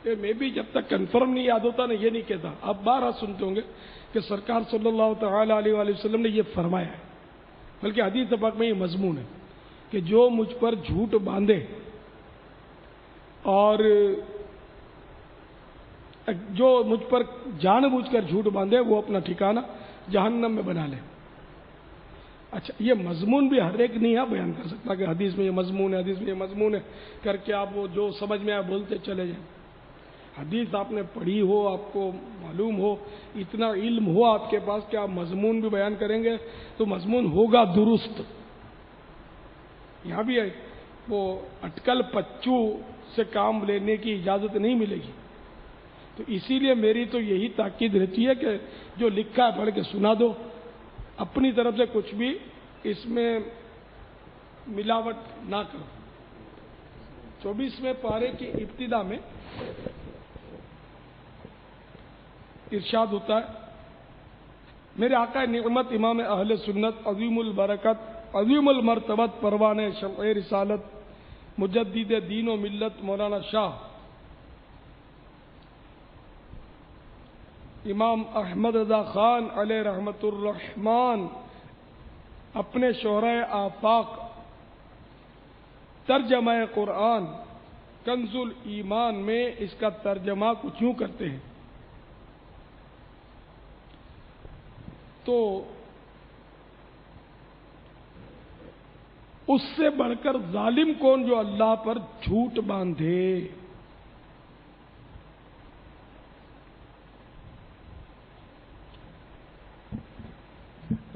کہ میں بھی جب تک کنفرم نہیں یاد ہوتا نا یہ نہیں کہتا، آپ بارہ سنتے ہوں گے کہ سرکار صلی اللہ تعالیٰ علیہ وآلہ وسلم نے یہ فرمایا ہے، بلکہ حدیث پاک میں یہ مضمون ہے کہ جو مجھ پر جھوٹ باندھے اور جو مجھ پر جان بوجھ کر جھوٹ باندھے وہ اپنا ٹھکانہ جہنم میں بنا لے۔ اچھا، یہ مضمون بھی ہر ایک نہیں بیان کر سکتا کہ حدیث میں یہ مضمون ہے، حدیث میں یہ مضمون ہے کر کے آپ وہ جو سمجھ میں آئے بولتے چلے جائیں۔ حدیث آپ نے پڑھی ہو، آپ کو معلوم ہو، اتنا علم ہو آپ کے پاس کہ آپ مضمون بھی بیان کریں گے تو مضمون ہوگا درست۔ یہاں بھی ہے وہ اٹکل پچو سے کام لینے کی اجازت نہیں ملے گی، تو اسی لیے میری تو یہی تاکید رہتی ہے کہ جو لکھا ہے پڑھ کے سنا دو، اپنی طرف سے کچھ بھی اس میں ملاوٹ نہ کرو۔ 24ویں پارے کی ابتدا میں ارشاد ہوتا ہے، میرے آقا نعمت امام اہل سنت عظیم البرکت عظیم المرتبت پروان شمع رسالت مجدد دین و ملت مولانا شاہ امام احمد رضا خان علیہ رحمت الرحمن اپنے شہرۂ آفاق ترجمہ قرآن کنز الایمان میں اس کا ترجمہ کچھ یوں کرتے ہیں، تو اس سے بڑھ کر ظالم کون جو اللہ پر جھوٹ باندھے۔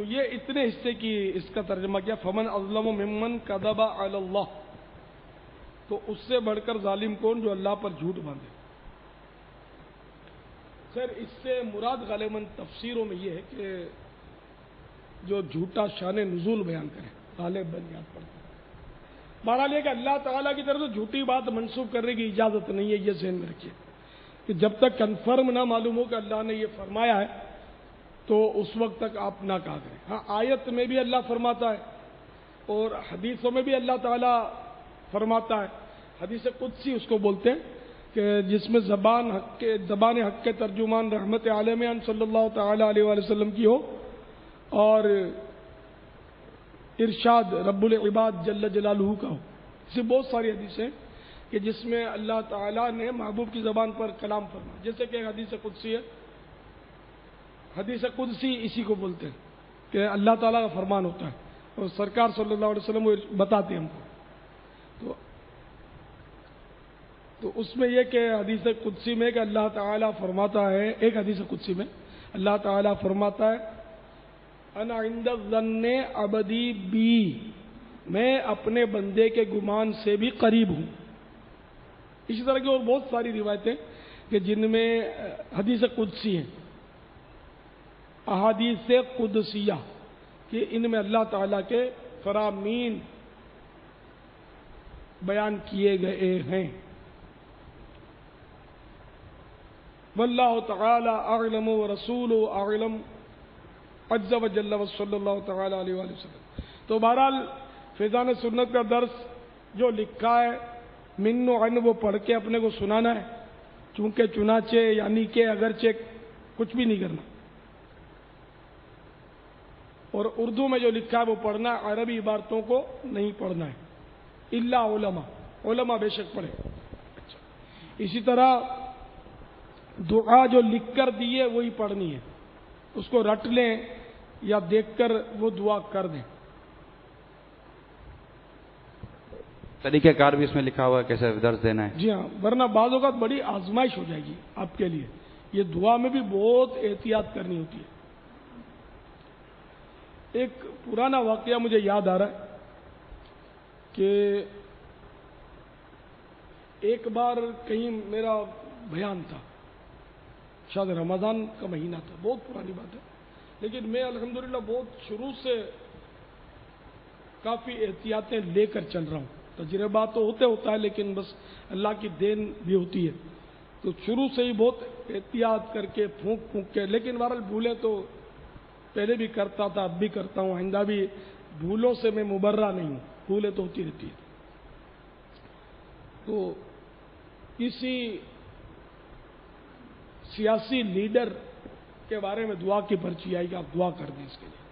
یہ اتنے حصے کی اس کا ترجمہ کیا، فمن اظلم ممن کذب علی اللہ، تو اس سے بڑھ کر ظالم کون جو اللہ پر جھوٹ باندھے۔ خیر اس سے مراد غالباً تفسیروں میں یہ ہے کہ جو جھوٹا شان نزول بیان کرے، غالب بن یاد پڑتا ہے۔ بہرحال یہ کہ اللہ تعالیٰ کی طرف سے جھوٹی بات منسوخ کرنے کی اجازت نہیں ہے، یہ ذہن میں رکھیے کہ جب تک کنفرم نہ معلوم ہو کہ اللہ نے یہ فرمایا ہے تو اس وقت تک آپ نہ کہا کریں۔ ہاں آیت میں بھی اللہ فرماتا ہے اور حدیثوں میں بھی اللہ تعالیٰ فرماتا ہے، حدیث قدسی اس کو بولتے ہیں کہ جس میں زبان حق کے ترجمان رحمت عالمین صلی اللہ تعالی علیہ وآلہ وسلم کی ہو، اور ارشاد رب العباد جل جلالہ کا ہو۔ اسے بہت ساری حدیثیں کہ جس میں اللہ تعالیٰ نے محبوب کی زبان پر کلام فرمایا، جیسے کہ حدیث قدسی ہے۔ حدیث قدسی اسی کو بولتے ہیں کہ اللہ تعالیٰ کا فرمان ہوتا ہے، اور سرکار صلی اللہ علیہ وسلم وہ بتاتے ہیں ہم کو۔ تو اس میں یہ کہ حدیث قدسی میں کہ اللہ تعالیٰ فرماتا ہے، ایک حدیث قدسی میں اللہ تعالیٰ فرماتا ہے انا عند الظن عبدی بی، میں اپنے بندے کے گمان سے بھی قریب ہوں۔ اسی طرح کی اور بہت ساری روایتیں کہ جن میں حدیث قدسی ہیں، احادیث قدسیہ، کہ ان میں اللہ تعالیٰ کے فرامین بیان کیے گئے ہیں۔ واللہ تعالی اعلم ورسولہ اعلم عز وجل وصلی اللہ تعالی علیہ وآلہ وسلم۔ تو بہرحال فیضان سنت کا درس جو لکھا ہے من و عن وہ پڑھ کے اپنے کو سنانا ہے، چونکہ چنانچہ یعنی کہ اگرچہ کچھ بھی نہیں کرنا، اور اردو میں جو لکھا ہے وہ پڑھنا ہے، عربی عبارتوں کو نہیں پڑھنا ہے، الا علماء بے شک پڑھے۔ اسی طرح دعا جو لکھ کر دیے وہی پڑھنی ہے، اس کو رٹ لیں یا دیکھ کر وہ دعا کر دیں۔ طریقہ کار بھی اس میں لکھا ہوا ہے کیسے درس دینا ہے؟ جی ہاں، ورنہ بعض اوقات بڑی آزمائش ہو جائے گی آپ کے لیے، یہ دعا میں بھی بہت احتیاط کرنی ہوتی ہے۔ ایک پرانا واقعہ مجھے یاد آ رہا ہے کہ ایک بار کہیں میرا بیان تھا، شاید رمضان کا مہینہ تھا، بہت پرانی بات ہے، لیکن میں الحمدللہ بہت شروع سے کافی احتیاطیں لے کر چل رہا ہوں۔ تجربات تو ہوتا ہے لیکن بس اللہ کی دین بھی ہوتی ہے، تو شروع سے ہی بہت احتیاط کر کے پھونک کے، لیکن بہرحال بھولیں تو پہلے بھی کرتا تھا، اب بھی کرتا ہوں، آئندہ بھی بھولوں سے میں مبرہ نہیں ہوں، بھولیں تو ہوتی رہتی ہے۔ تو کسی سیاسی لیڈر کے بارے میں دعا کی پرچی آئی کہ آپ دعا کر دیں اس کے لیے۔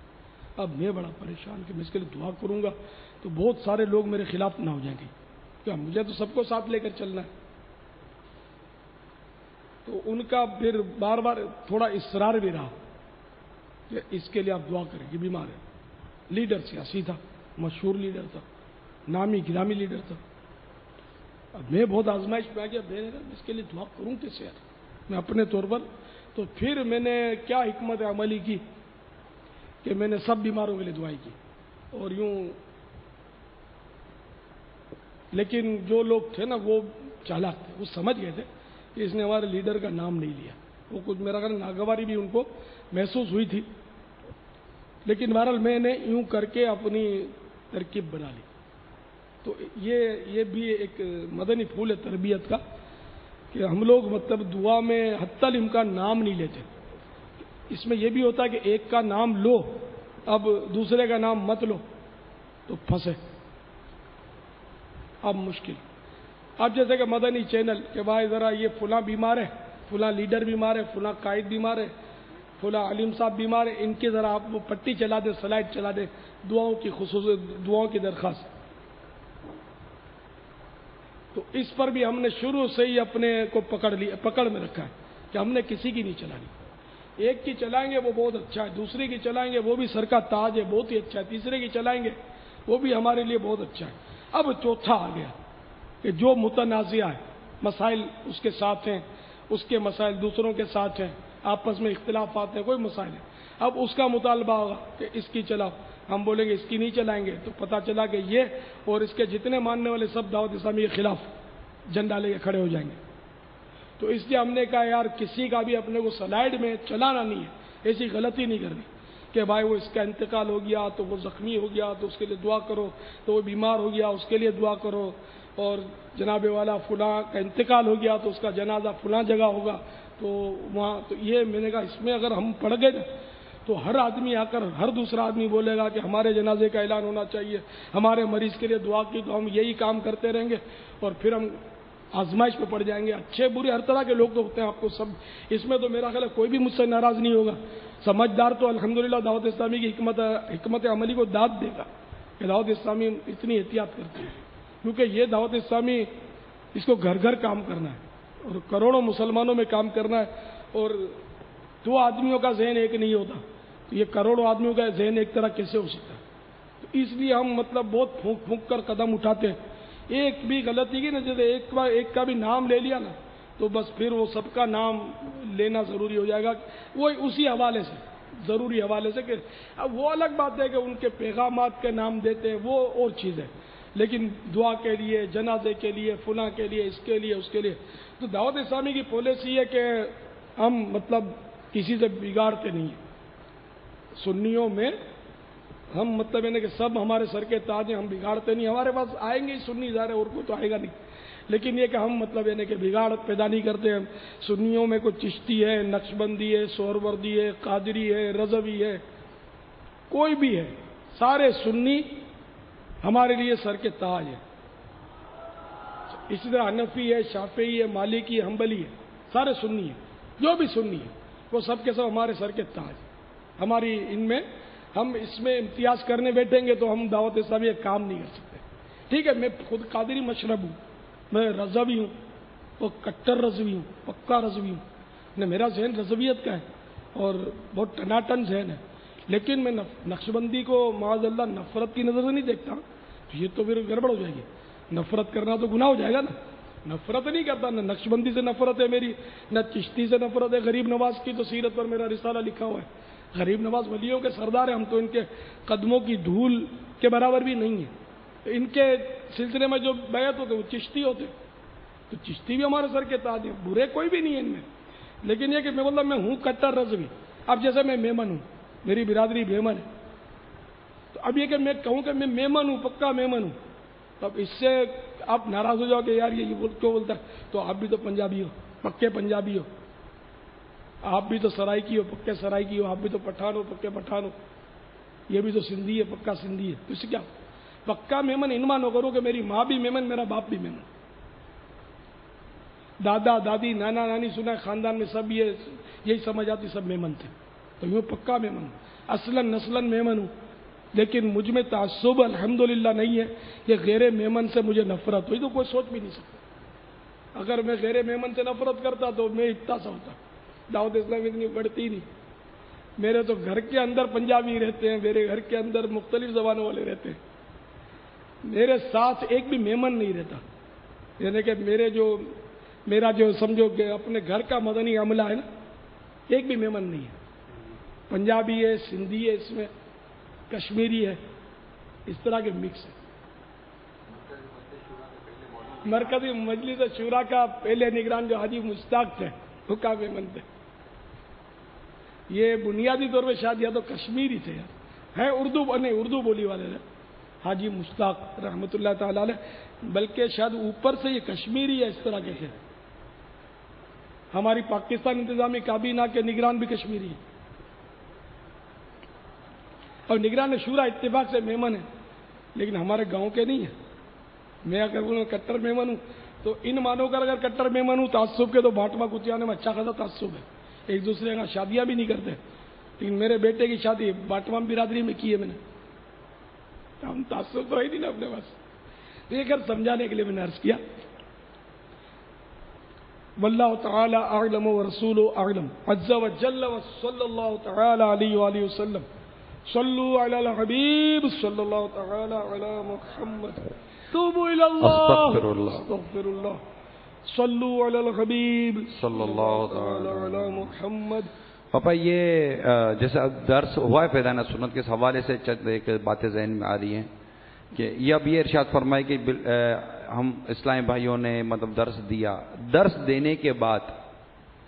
اب میں بڑا پریشان کہ میں اس کے لیے دعا کروں گا تو بہت سارے لوگ میرے خلاف نہ ہو جائیں گے، کیا مجھے تو سب کو ساتھ لے کر چلنا ہے۔ تو ان کا پھر بار بار تھوڑا اصرار بھی رہا کہ اس کے لیے آپ دعا کریں، یہ بیمار ہے۔ لیڈر سیاسی تھا، مشہور لیڈر تھا، نامی گرامی لیڈر تھا۔ اب میں بہت آزمائش پہ آ گیا، میں اس کے لیے دعا کروں کیسے یار میں اپنے طور پر۔ تو پھر میں نے کیا حکمت عملی کی کہ میں نے سب بیماروں کے لیے دعائیں کی، اور یوں، لیکن جو لوگ تھے نا وہ چالاک تھے، وہ سمجھ گئے تھے کہ اس نے ہمارے لیڈر کا نام نہیں لیا، وہ کچھ میرا خیال ناگواری بھی ان کو محسوس ہوئی تھی، لیکن بہرحال میں نے یوں کر کے اپنی ترکیب بنا لی۔ تو یہ بھی ایک مدنی پھول ہے تربیت کا کہ ہم لوگ مطلب دعا میں حتی الامکان نام نہیں لیتے۔ اس میں یہ بھی ہوتا ہے کہ ایک کا نام لو، اب دوسرے کا نام مت لو تو پھنسے، اب مشکل۔ اب جیسے کہ مدنی چینل کہ بھائی ذرا یہ فلاں بیمار ہے، فلاں لیڈر بیمار ہے، فلاں قائد بیمار ہے، فلاں علیم صاحب بیمار ہے، ان کی ذرا آپ وہ پٹی چلا دیں، سلائڈ چلا دیں، دعاؤں کی خصوصی دعاؤں کی درخواست۔ تو اس پر بھی ہم نے شروع سے ہی اپنے کو پکڑ میں رکھا ہے کہ ہم نے کسی کی نہیں چلانی۔ ایک کی چلائیں گے وہ بہت اچھا ہے، دوسرے کی چلائیں گے وہ بھی سر کا تاج ہے، بہت ہی اچھا ہے، تیسرے کی چلائیں گے وہ بھی ہمارے لیے بہت اچھا ہے۔ اب چوتھا آ گیا کہ جو متنازعہ ہے، مسائل اس کے ساتھ ہیں، اس کے مسائل دوسروں کے ساتھ ہیں، آپس میں اختلافات ہیں، کوئی مسائل ہے، اب اس کا مطالبہ ہوگا کہ اس کی چلاؤ، ہم بولیں گے اس کی نہیں چلائیں گے، تو پتہ چلا کہ یہ اور اس کے جتنے ماننے والے سب دعوت اسلامی کے خلاف جھنڈا لے کے کھڑے ہو جائیں گے۔ تو اس لیے ہم نے کہا یار کسی کا بھی اپنے کو سلائڈ میں چلانا نہیں ہے، ایسی غلطی نہیں کرنی کہ بھائی وہ اس کا انتقال ہو گیا تو وہ زخمی ہو گیا تو اس کے لیے دعا کرو، تو وہ بیمار ہو گیا اس کے لیے دعا کرو، اور جناب والا فلاں کا انتقال ہو گیا تو اس کا جنازہ فلاں جگہ ہوگا تو وہاں، تو یہ میں نے کہا اس میں اگر ہم پڑ گئے نا تو ہر آدمی آ کر ہر دوسرا آدمی بولے گا کہ ہمارے جنازے کا اعلان ہونا چاہیے، ہمارے مریض کے لیے دعا کی، تو ہم یہی کام کرتے رہیں گے اور پھر ہم آزمائش پہ پڑ جائیں گے۔ اچھے برے ہر طرح کے لوگ تو ہوتے ہیں آپ کو سب، اس میں تو میرا خیال ہے کوئی بھی مجھ سے ناراض نہیں ہوگا۔ سمجھدار تو الحمدللہ دعوت اسلامی کی حکمت عملی کو داد دے گا کہ دعوت اسلامی اتنی احتیاط کرتی ہے، کیونکہ یہ دعوت اسلامی اس کو گھر گھر کام کرنا ہے اور کروڑوں مسلمانوں میں کام کرنا ہے، اور دو آدمیوں کا ذہن ایک نہیں ہوتا، تو یہ کروڑوں آدمیوں کا ذہن ایک طرح کیسے ہو سکتا ہے؟ تو اس لیے ہم مطلب بہت پھونک پھونک کر قدم اٹھاتے ہیں۔ ایک بھی غلطی کی نا، جیسے ایک کا بھی نام لے لیا نا تو بس پھر وہ سب کا نام لینا ضروری ہو جائے گا، وہ اسی حوالے سے ضروری حوالے سے کہ اب وہ الگ بات ہے کہ ان کے پیغامات کے نام دیتے ہیں، وہ اور چیز ہے، لیکن دعا کے لیے، جنازے کے لیے، فلاں کے لیے، اس کے لیے، اس کے لیے، تو دعوت اسلامی کی پالیسی ہے کہ ہم مطلب کسی سے بگاڑتے نہیں ہیں۔ سنیوں میں ہم مطلب کہ سب ہمارے سر کے تاج ہیں، ہم بگاڑتے نہیں، ہمارے پاس آئیں گے ہی سنی ظاہر ہے، اور کوئی تو آئے گا نہیں، لیکن یہ کہ ہم مطلب کہ بگاڑ پیدا نہیں کرتے ہیں۔ سنیوں میں کوئی چشتی ہے، نقشبندی ہے، سہروردی ہے، قادری ہے، رضوی ہے، کوئی بھی ہے، سارے سنی ہمارے لیے سر کے تاج ہے۔ اسی طرح حنفی ہے، شافعی ہے، مالکی ہے، حنبلی ہے، سارے سنی ہیں، جو بھی سنی ہے وہ سب کے سب ہمارے سر کے تاج ہیں۔ ہماری ان میں ہم اس میں امتیاز کرنے بیٹھیں گے تو ہم دعوت اسلامی کام نہیں کر سکتے۔ ٹھیک ہے، میں خود قادری مشرب ہوں، میں رضوی ہوں، وہ کٹر رضوی ہوں، پکا رضوی ہوں، میرا ذہن رضویت کا ہے اور بہت ٹناٹن ذہن ہے، لیکن میں نقشبندی کو معاذ اللہ نفرت کی نظر سے نہیں دیکھتا، تو یہ تو پھر گڑبڑ ہو جائے گی، نفرت کرنا تو گناہ ہو جائے گا نا۔ نفرت نہیں کرتا، نہ نقشبندی سے نفرت ہے میری، نہ چشتی سے نفرت ہے۔ غریب نواز کی تو سیرت پر میرا رسالہ لکھا ہوا ہے، غریب نواز ولیوں کے سردار ہیں، ہم تو ان کے قدموں کی دھول کے برابر بھی نہیں ہیں۔ ان کے سلسلے میں جو بیعت ہوتے وہ چشتی ہوتے، تو چشتی بھی ہمارے سر کے تاج ہیں، برے کوئی بھی نہیں ہے ان میں، لیکن یہ کہ میں ہوں کٹر رضوی۔ اب جیسے میں میمن ہوں، میری برادری میمن ہے، تو اب یہ کہ میں کہوں کہ میں میمن ہوں، پکا میمن ہوں، تو اب اس سے آپ ناراض ہو جاؤ کہ یار یہ کیوں بولتا ہے، تو آپ بھی تو پنجابی ہو، پکے پنجابی ہو، آپ بھی تو سرائکی ہو، پکے سرائکی ہو، آپ بھی تو پٹھان ہو، پکے پٹھان ہو، یہ بھی تو سندھی ہے، پکا سندھی ہے، تو اس سے کیا پکا میمن ان مانو کرو کہ میری ماں بھی میمن، میرا باپ بھی میمن، دادا دادی نانا نانی سنا ہے خاندان میں سب یہی سمجھ آتی سب میمن تھے، تو یوں پکا میمن ہوں، اصلاً نسلاً میمن ہوں، لیکن مجھ میں تعصب الحمدللہ نہیں ہے کہ غیر میمن سے مجھے نفرت ہوئی، تو کوئی سوچ بھی نہیں سکتا۔ اگر میں غیر میمن سے نفرت کرتا تو میں اتنا سا ہوتا، دعوت اسلامی اتنی بڑھتی نہیں۔ میرے تو گھر کے اندر پنجابی رہتے ہیں، میرے گھر کے اندر مختلف زبانوں والے رہتے ہیں، میرے ساتھ ایک بھی میمن نہیں رہتا، یعنی کہ میرا جو سمجھو کہ اپنے گھر کا مدنی عملہ ہے نا، ایک بھی میمن نہیں ہے، پنجابی ہے، سندھی ہے، اس میں کشمیری ہے، اس طرح کے مکس ہے۔ مرکزی مجلس شورا کا پہلے نگران جو حاجی مشتاق تھے وہ کا میمن تھے۔ یہ بنیادی طور پہ شاید یا تو کشمیری تھے، ہے اردو بولی والے تھے، حاجی مشتاق رحمۃ اللہ تعالی علیہ، بلکہ شاید اوپر سے یہ کشمیری ہے، اس طرح کے تھے۔ ہماری پاکستان انتظامی کابینہ کے نگران بھی کشمیری ہیں، اور نگران شورا اتفاق سے میمن ہے، لیکن ہمارے گاؤں کے نہیں ہیں۔ میں اگر کٹر میمن ہوں تو ان مانو کر اگر کٹر میمن ہوں تعصب کے، تو بھاٹما کتیانے میں اچھا خاصا تعصب ہے، ایک دوسرے کا شادیاں بھی نہیں کرتے، لیکن میرے بیٹے کی شادی باٹما برادری میں کی ہے میں نے، ہم تعصب تو ہے نہیں نا اپنے پاس، یہ کر سمجھانے کے لیے میں نے عرض کیا۔ واللہ تعالی اعلم ورسولہ اعلم عز وجل وصلی اللہ تعالی علیہ وآلہ وسلم صلوا علی الحبیب صلی اللہ تعالی علی محمد توبوا الی اللہ استغفر اللہ صلوا علی الحبیب صلی اللہ تعالی علی محمد پاپا یہ جیسے اب درس ہوا ہے فیضان سنت کے حوالے سے چند ایک باتیں ذہن میں آ رہی ہیں کہ یہ اب یہ ارشاد فرمائے کہ ہم اسلامی بھائیوں نے مطلب درس دیا، درس دینے کے بعد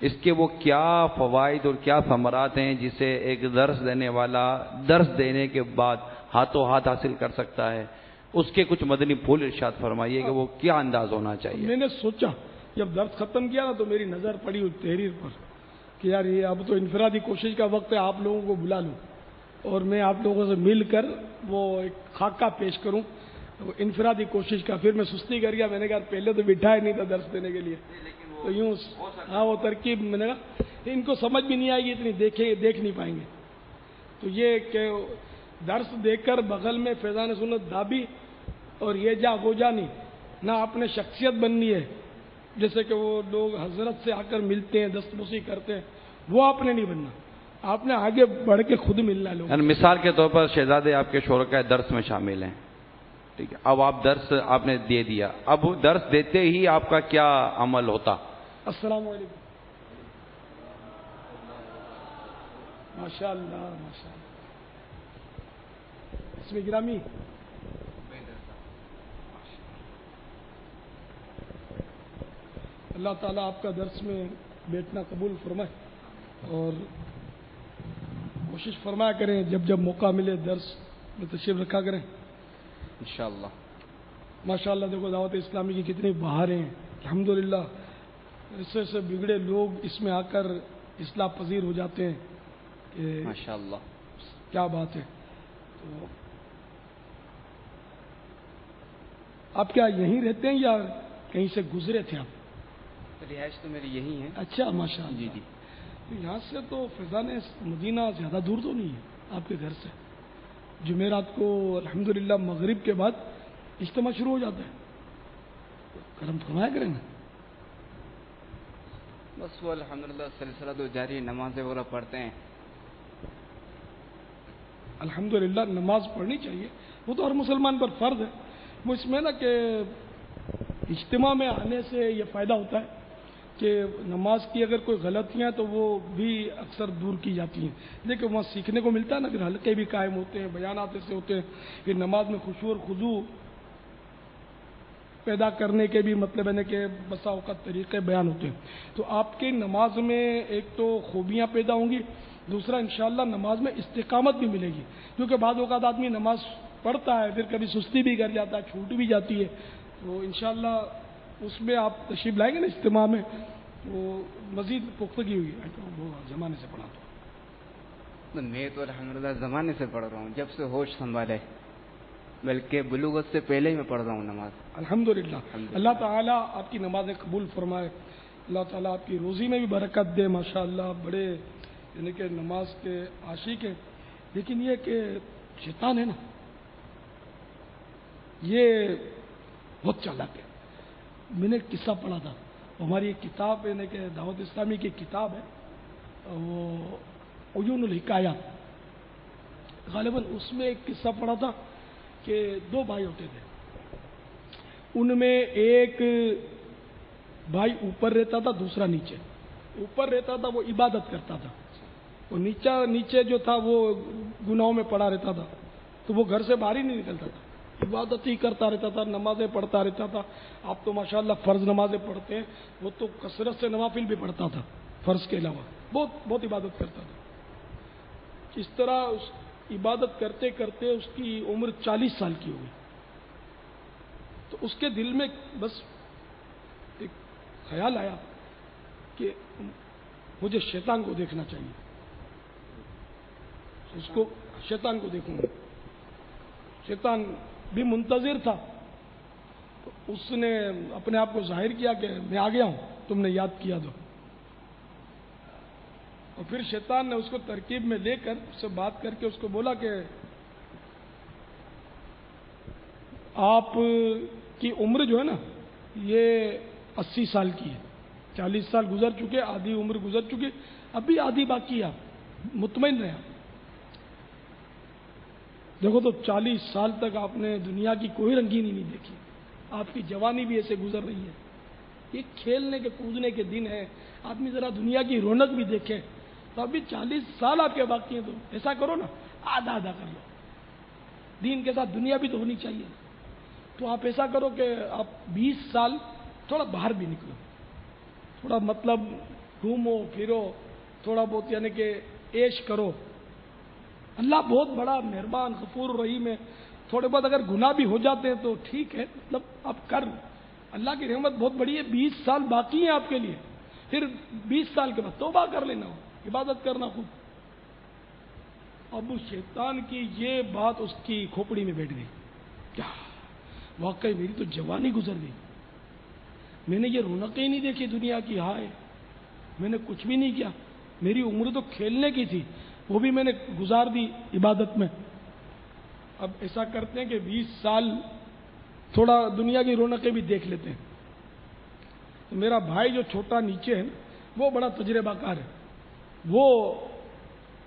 اس کے وہ کیا فوائد اور کیا ثمرات ہیں جسے ایک درس دینے والا درس دینے کے بعد ہاتھوں ہاتھ حاصل کر سکتا ہے، اس کے کچھ مدنی پھول ارشاد فرمائیے کہ وہ کیا انداز ہونا چاہیے۔ میں نے سوچا جب درس ختم کیا نا تو میری نظر پڑی اس تحریر پر کہ یار یہ اب تو انفرادی کوشش کا وقت ہے، آپ لوگوں کو بلا لوں اور میں آپ لوگوں سے مل کر وہ ایک خاکہ پیش کروں انفرادی کوشش کا۔ پھر میں سستی کر گیا، میں نے کہا پہلے تو بٹھا ہی نہیں تھا درس دینے کے لیے، تو یوں ہاں وہ ترکیب میں نے کہا ان کو سمجھ بھی نہیں آئے گی، اتنی دیکھ نہیں پائیں گے، تو یہ کہ درس دے کر بغل میں فیضان سنت دابی اور یہ جا وہ جا نہیں، نہ آپ نے شخصیت بننی ہے جیسے کہ وہ لوگ حضرت سے آ کر ملتے ہیں دستبوسی کرتے ہیں، وہ آپ نے نہیں بننا، آپ نے آگے بڑھ کے خود ملنا ہے لوگوں۔ یعنی مثال کے طور پر شہزادے آپ کے شرکاء درس میں شامل ہیں، ٹھیک ہے، اب آپ درس آپ نے دے دیا، اب درس دیتے ہی آپ کا کیا عمل ہوتا؟ السلام علیکم، ماشاء اللہ ماشاء اللہ، اس میں گرامی اللہ تعالیٰ آپ کا درس میں بیٹھنا قبول فرمائے اور کوشش فرمایا کریں جب جب موقع ملے درس میں تشریف رکھا کریں انشاءاللہ۔ ماشاءاللہ دیکھو دعوت اسلامی کی کتنی بہاریں ہیں الحمدللہ، ایسے ایسے بگڑے لوگ اس میں آ کر اصلاح پذیر ہو جاتے ہیں کہ ماشاءاللہ کیا بات ہے۔ تو آپ کیا یہیں رہتے ہیں یا کہیں سے گزرے تھے آپ؟ رہائش تو میری یہی ہے۔ اچھا ماشاء اللہ، جی جی، تو یہاں سے تو فیضان مدینہ زیادہ دور تو نہیں ہے آپ کے گھر سے؟ جمعرات کو الحمدللہ مغرب کے بعد اجتماع شروع ہو جاتا ہے، کرم فرمایا کریں نا۔ بس وہ الحمدللہ سلسلہ تو جاری، نمازیں وغیرہ پڑھتے ہیں۔ الحمدللہ نماز پڑھنی چاہیے، وہ تو ہر مسلمان پر فرض ہے۔ وہ اس میں نا کہ اجتماع میں آنے سے یہ فائدہ ہوتا ہے کہ نماز کی اگر کوئی غلطیاں تو وہ بھی اکثر دور کی جاتی ہیں، دیکھیں وہاں سیکھنے کو ملتا ہے نا، پھر حلقے بھی قائم ہوتے ہیں، بیانات ایسے ہوتے ہیں، پھر نماز میں خشوع اور خضوع پیدا کرنے کے بھی مطلب ہے کہ بسا اوقات طریقے بیان ہوتے ہیں۔ تو آپ کی نماز میں ایک تو خوبیاں پیدا ہوں گی، دوسرا انشاءاللہ نماز میں استقامت بھی ملے گی، کیونکہ بعض اوقات آدمی نماز پڑھتا ہے پھر کبھی سستی بھی کر جاتا ہے، چھوٹ بھی جاتی ہے، تو انشاءاللہ اس میں آپ تشریف لائیں گے نا اجتماع میں، وہ مزید پختگی ہوئی ہے۔ وہ زمانے سے پڑھا تو میں تو الحمدللہ زمانے سے پڑھ رہا ہوں، جب سے ہوش سنبھالے، بلکہ بلوغت سے پہلے ہی میں پڑھ رہا ہوں نماز۔ الحمدللہ، اللہ تعالیٰ آپ کی نمازیں قبول فرمائے، اللہ تعالیٰ آپ کی روزی میں بھی برکت دے، ماشاءاللہ بڑے یعنی کہ نماز کے عاشق ہیں، لیکن یہ کہ شیطان ہے نا یہ بہت چالاک ہے۔ میں نے ایک قصہ پڑھا تھا، ہماری ایک کتاب یعنی کہ دعوت اسلامی کی کتاب ہے، وہ عیون الحکایات، غالباً اس میں ایک قصہ پڑھا تھا کہ دو بھائی ہوتے تھے، ان میں ایک بھائی اوپر رہتا تھا دوسرا نیچے۔ اوپر رہتا تھا وہ عبادت کرتا تھا، وہ نیچے جو تھا وہ گناہوں میں پڑا رہتا تھا، تو وہ گھر سے باہر ہی نہیں نکلتا تھا، عبادت ہی کرتا رہتا تھا، نمازیں پڑھتا رہتا تھا۔ آپ تو ماشاءاللہ فرض نمازیں پڑھتے ہیں، وہ تو کثرت سے نوافل بھی پڑھتا تھا فرض کے علاوہ، بہت عبادت کرتا تھا۔ اس طرح اس عبادت کرتے کرتے اس کی عمر 40 سال کی ہو گئی، تو اس کے دل میں بس ایک خیال آیا کہ مجھے شیطان کو دیکھنا چاہیے، اس کو شیطان کو دیکھوں گا۔ شیطان بھی منتظر تھا، تو اس نے اپنے آپ کو ظاہر کیا کہ میں آ گیا ہوں، تم نے یاد کیا تو۔ اور پھر شیطان نے اس کو ترکیب میں لے کر اس سے بات کر کے اس کو بولا کہ آپ کی عمر جو ہے نا یہ 80 سال کی ہے، 40 سال گزر چکے، آدھی عمر گزر چکی، ابھی آدھی باقی ہے، آپ مطمئن رہے۔ دیکھو تو 40 سال تک آپ نے دنیا کی کوئی رنگینی نہیں دیکھی، آپ کی جوانی بھی ایسے گزر رہی ہے، یہ کھیلنے کے کودنے کے دن ہے، آدمی ذرا دنیا کی رونق بھی دیکھے، تو ابھی 40 سال آپ کے باقی ہیں، تو ایسا کرو نا، آدھا آدھا کر لو. دین کے ساتھ دنیا بھی تو ہونی چاہیے. تو آپ ایسا کرو کہ آپ 20 سال تھوڑا باہر بھی نکلو، تھوڑا مطلب گھومو پھرو، تھوڑا بہت یعنی کہ عیش کرو. اللہ بہت بڑا مہربان غفور رحیم ہے. تھوڑے بہت اگر گناہ بھی ہو جاتے ہیں تو ٹھیک ہے، مطلب آپ کر، اللہ کی رحمت بہت بڑی ہے. 20 سال باقی ہیں آپ کے لیے، پھر 20 سال کے بعد توبہ کر لینا، عبادت کرنا خود. اب شیطان کی یہ بات اس کی کھوپڑی میں بیٹھ گئی. کیا واقعی میری تو جوانی گزر گئی، میں نے یہ رونقیں ہی نہیں دیکھی دنیا کی. ہائے، میں نے کچھ بھی نہیں کیا، میری عمر تو کھیلنے کی تھی، وہ بھی میں نے گزار دی عبادت میں. اب ایسا کرتے ہیں کہ 20 سال تھوڑا دنیا کی رونقیں بھی دیکھ لیتے ہیں. تو میرا بھائی جو چھوٹا نیچے ہے وہ بڑا تجربہ کار ہے، وہ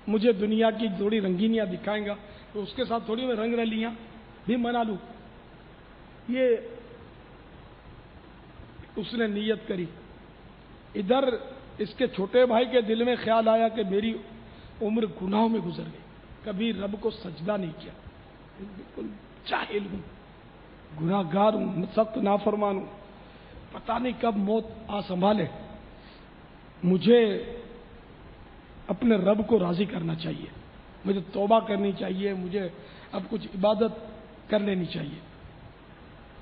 مجھے دنیا کی تھوڑی رنگینیاں دکھائیں گا، تو اس کے ساتھ تھوڑی میں رنگ رلیاں بھی منا لوں. یہ اس نے نیت کری. ادھر اس کے چھوٹے بھائی کے دل میں خیال آیا کہ میری عمر گناہوں میں گزر گئی، کبھی رب کو سجدہ نہیں کیا، بالکل جاہل ہوں، گناہ گار ہوں، سخت نافرمان ہوں، پتہ نہیں کب موت آ سنبھالے. مجھے اپنے رب کو راضی کرنا چاہیے، مجھے توبہ کرنی چاہیے، مجھے اب کچھ عبادت کر لینی چاہیے.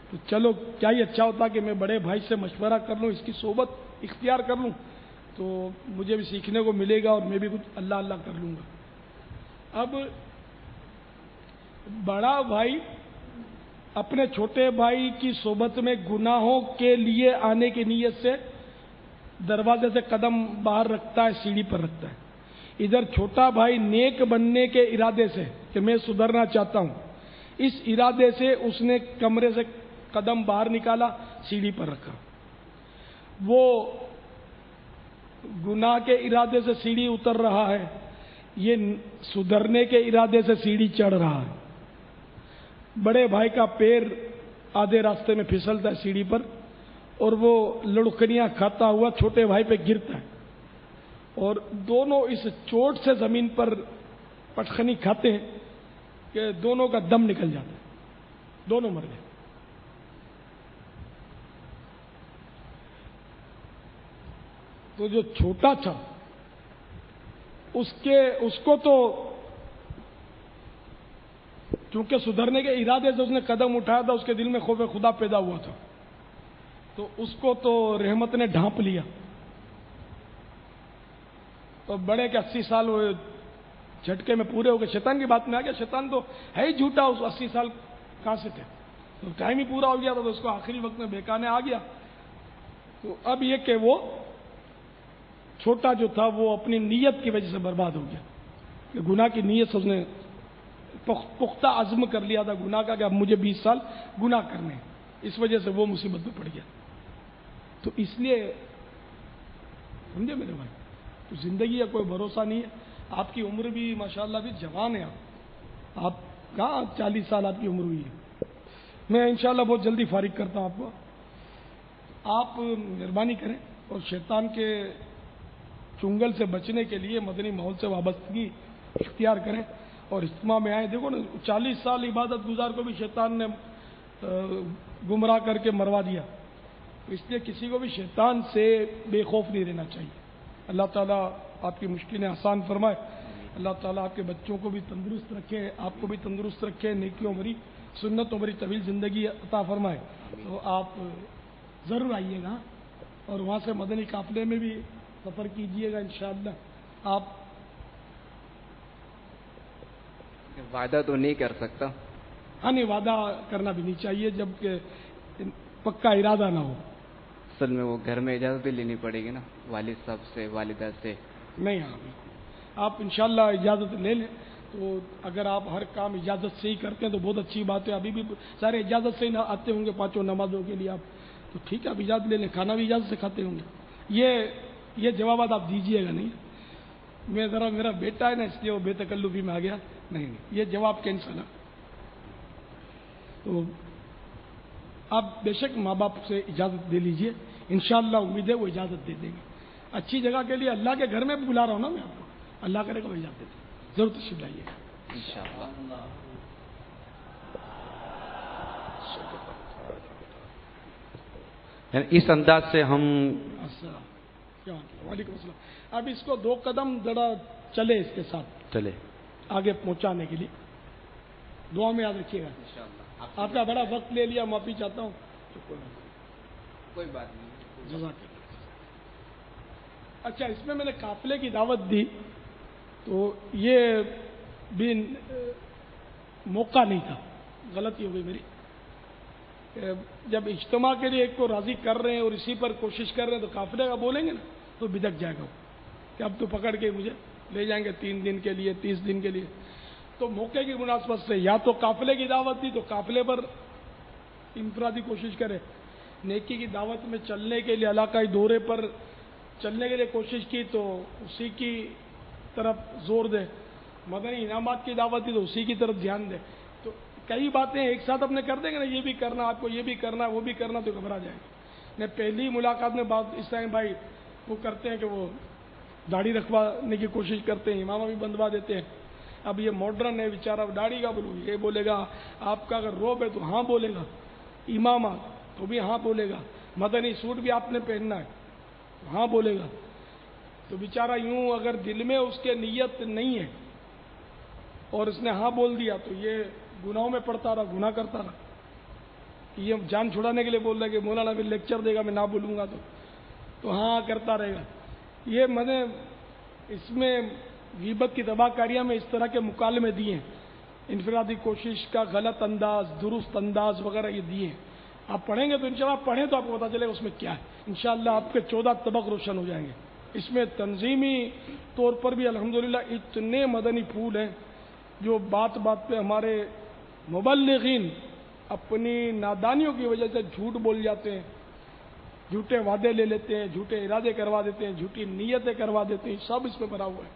تو چلو کیا ہی اچھا ہوتا کہ میں بڑے بھائی سے مشورہ کر لوں، اس کی صحبت اختیار کر لوں، تو مجھے بھی سیکھنے کو ملے گا اور میں بھی کچھ اللہ اللہ کر لوں گا. اب بڑا بھائی اپنے چھوٹے بھائی کی صحبت میں گناہوں کے لیے آنے کی نیت سے دروازے سے قدم باہر رکھتا ہے، سیڑھی پر رکھتا ہے. ادھر چھوٹا بھائی نیک بننے کے ارادے سے کہ میں سدھرنا چاہتا ہوں، اس ارادے سے اس نے کمرے سے قدم باہر نکالا، سیڑھی پر رکھا. وہ گناہ کے ارادے سے سیڑھی اتر رہا ہے، یہ سدھرنے کے ارادے سے سیڑھی چڑھ رہا ہے. بڑے بھائی کا پیر آدھے راستے میں پھسلتا ہے سیڑھی پر، اور وہ لڑکیاں کھاتا ہوا چھوٹے بھائی پہ گرتا ہے، اور دونوں اس چوٹ سے زمین پر پٹخنی کھاتے ہیں کہ دونوں کا دم نکل جاتا ہے، دونوں مر گئے. تو جو چھوٹا تھا اس کو تو چونکہ سدھرنے کے ارادے سے اس نے قدم اٹھایا تھا، اس کے دل میں خوف خدا پیدا ہوا تھا، تو اس کو تو رحمت نے ڈھانپ لیا. تو بڑے کے 80 سال وہ جھٹکے میں پورے ہو گئے. شیطان کی بات میں آ گیا، شیطان تو ہے ہی جھوٹا، اس 80 سال کہاں سے تھے، تو ٹائم ہی پورا ہو گیا تھا، تو اس کو آخری وقت میں بہکانے آ گیا. تو اب یہ کہ وہ چھوٹا جو تھا وہ اپنی نیت کی وجہ سے برباد ہو گیا، کہ گناہ کی نیت سے اس نے پختہ عزم کر لیا تھا گناہ کا کہ اب مجھے 20 سال گناہ کرنے ہیں، اس وجہ سے وہ مصیبت میں پڑ گیا. تو اس لیے سمجھے میرے بھائی، تو زندگی کا کوئی بھروسہ نہیں ہے. آپ کی عمر بھی ماشاءاللہ بھی جوان ہے، آپ کہاں 40 سال آپ کی عمر ہوئی ہے. میں انشاءاللہ بہت جلدی فارغ کرتا ہوں آپ کو. آپ مہربانی کریں اور شیطان کے چنگل سے بچنے کے لیے مدنی ماحول سے وابستگی اختیار کریں اور اجتماع میں آئیں. دیکھو نا، 40 سال عبادت گزار کو بھی شیطان نے گمراہ کر کے مروا دیا. تو اس لیے کسی کو بھی شیطان سے بے خوف نہیں رہنا چاہیے. اللہ تعالیٰ آپ کی مشکلیں آسان فرمائے. اللہ تعالیٰ آپ کے بچوں کو بھی تندرست رکھے، آپ کو بھی تندرست رکھے، نیکیوں بھری سنتوں بھری طویل زندگی عطا فرمائے. تو آپ ضرور آئیے گا اور وہاں سے مدنی قافلے میں بھی سفر کیجیے گا انشاءاللہ. آپ وعدہ تو نہیں کر سکتا. ہاں نہیں، وعدہ کرنا بھی نہیں چاہیے جب کہ پکا ارادہ نہ ہو. اصل میں وہ گھر میں اجازت بھی لینی پڑے گی نا، والد صاحب سے، والدہ سے. نہیں، ہاں آپ انشاءاللہ اجازت لے لیں. تو اگر آپ ہر کام اجازت سے ہی کرتے ہیں تو بہت اچھی بات ہے. ابھی بھی سارے اجازت سے ہی آتے ہوں گے 5 نمازوں کے لیے آپ، تو ٹھیک ہے، آپ اجازت لے لیں. کھانا بھی اجازت سے کھاتے ہوں گے. یہ جوابات آپ دیجیے گا نہیں. میں ذرا میرا بیٹا ہے نا، اس لیے وہ بے تکلفی میں آ گیا. نہیں، یہ جواب کینسل ہے. تو آپ بے شک ماں باپ سے اجازت دے لیجئے، انشاءاللہ امید ہے وہ اجازت دے دیں گے. اچھی جگہ کے لیے اللہ کے گھر میں بھی بلا رہا ہوں نا میں آپ کو. اللہ کرے گا بھائی جاتے تھے، ضرور تشریف لائیے گا انشاءاللہ. یعنی اس انداز سے ہم السلام. وعلیکم السلام. اب اس کو 2 قدم ذرا چلے اس کے ساتھ چلے. آگے پہنچانے کے لیے دعا میں یاد رکھیے گا. انشاءاللہ. آپ کا بڑا وقت لے لیا، معافی چاہتا ہوں. کوئی بات نہیں. جزاک اللہ. اچھا، اس میں نے قافلے کی دعوت دی تو یہ بھی موقع نہیں تھا، غلطی ہو گئی میری. جب اجتماع کے لیے ایک کو راضی کر رہے ہیں اور اسی پر کوشش کر رہے ہیں تو قافلے کا بولیں گے نا تو بدک جائے گا وہ کہ اب تو پکڑ کے مجھے لے جائیں گے 3 دن کے لیے، 30 دن کے لیے. تو موقع کی مناسبت سے یا تو قافلے کی دعوت دی تو قافلے پر انفرادی کوشش کرے، نیکی کی دعوت میں چلنے کے لیے علاقائی دورے پر چلنے کے لیے کوشش کی تو اسی کی طرف زور دے، مدنی انعامات کی دعوت دی تو اسی کی طرف دھیان دے. تو کئی باتیں ایک ساتھ اپنے کر دیں گے نا، یہ بھی کرنا آپ کو، یہ بھی کرنا وہ بھی کرنا، تو گھبرا جائے گا. میں پہلی ملاقات میں بات اس طرح بھائی وہ کرتے ہیں کہ وہ داڑھی رکھوانے کی کوشش کرتے ہیں، امامہ بھی بندوا دیتے ہیں. اب یہ ماڈرن ہے بیچارہ، داڑھی کا بولو یہ بولے گا، آپ کا اگر روب ہے تو ہاں بولے گا، امامہ تو بھی ہاں بولے گا، مدنی سوٹ بھی آپ نے پہننا ہے تو ہاں بولے گا. تو بیچارہ یوں اگر دل میں اس کے نیت نہیں ہے اور اس نے ہاں بول دیا تو یہ گناہوں میں پڑتا رہا، گناہ کرتا رہا. یہ جان چھڑانے کے لیے بول رہا ہے کہ مولانا بھی لیکچر دے گا میں نہ بولوں گا تو ہاں کرتا رہے گا. یہ میں نے اس میں غیبت کی تباہ کاریاں میں اس طرح کے مکالمے دیے ہیں، انفرادی کوشش کا غلط انداز، درست انداز وغیرہ یہ دیے ہیں. آپ پڑھیں گے تو انشاءاللہ آپ پڑھیں تو آپ کو پتا چلے گا اس میں کیا ہے. انشاءاللہ آپ کے 14 طبق روشن ہو جائیں گے. اس میں تنظیمی طور پر بھی الحمدللہ اتنے مدنی پھول ہیں جو بات بات پہ ہمارے مبلغین اپنی نادانیوں کی وجہ سے جھوٹ بول جاتے ہیں، جھوٹے وعدے لے لیتے ہیں، جھوٹے ارادے کروا دیتے ہیں، جھوٹی نیتیں کروا دیتے ہیں، سب اس میں بھرا ہوا ہے.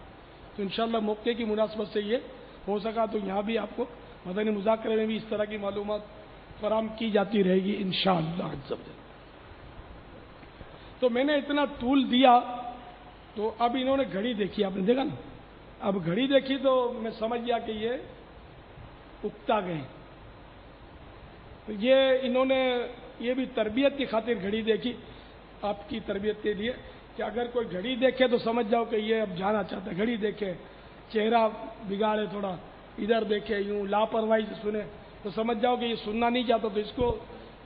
تو انشاءاللہ موقع کی مناسبت سے یہ ہو سکا تو یہاں بھی آپ کو مدنی مذاکرے میں بھی اس طرح کی معلومات فراہم کی جاتی رہے گی انشاءاللہ عز و جل. تو میں نے اتنا طول دیا تو اب انہوں نے گھڑی دیکھی، آپ نے دیکھا نا، اب گھڑی دیکھی تو میں سمجھ گیا کہ یہ اکتا گئے. تو یہ انہوں نے یہ بھی تربیت کی خاطر گھڑی دیکھی، آپ کی تربیت کے لیے کہ اگر کوئی گھڑی دیکھے تو سمجھ جاؤ کہ یہ اب جانا چاہتا ہے. گھڑی دیکھے، چہرہ بگاڑے، تھوڑا ادھر دیکھے، یوں لاپرواہی سے سنے تو سمجھ جاؤ کہ یہ سننا نہیں چاہتا، تو اس کو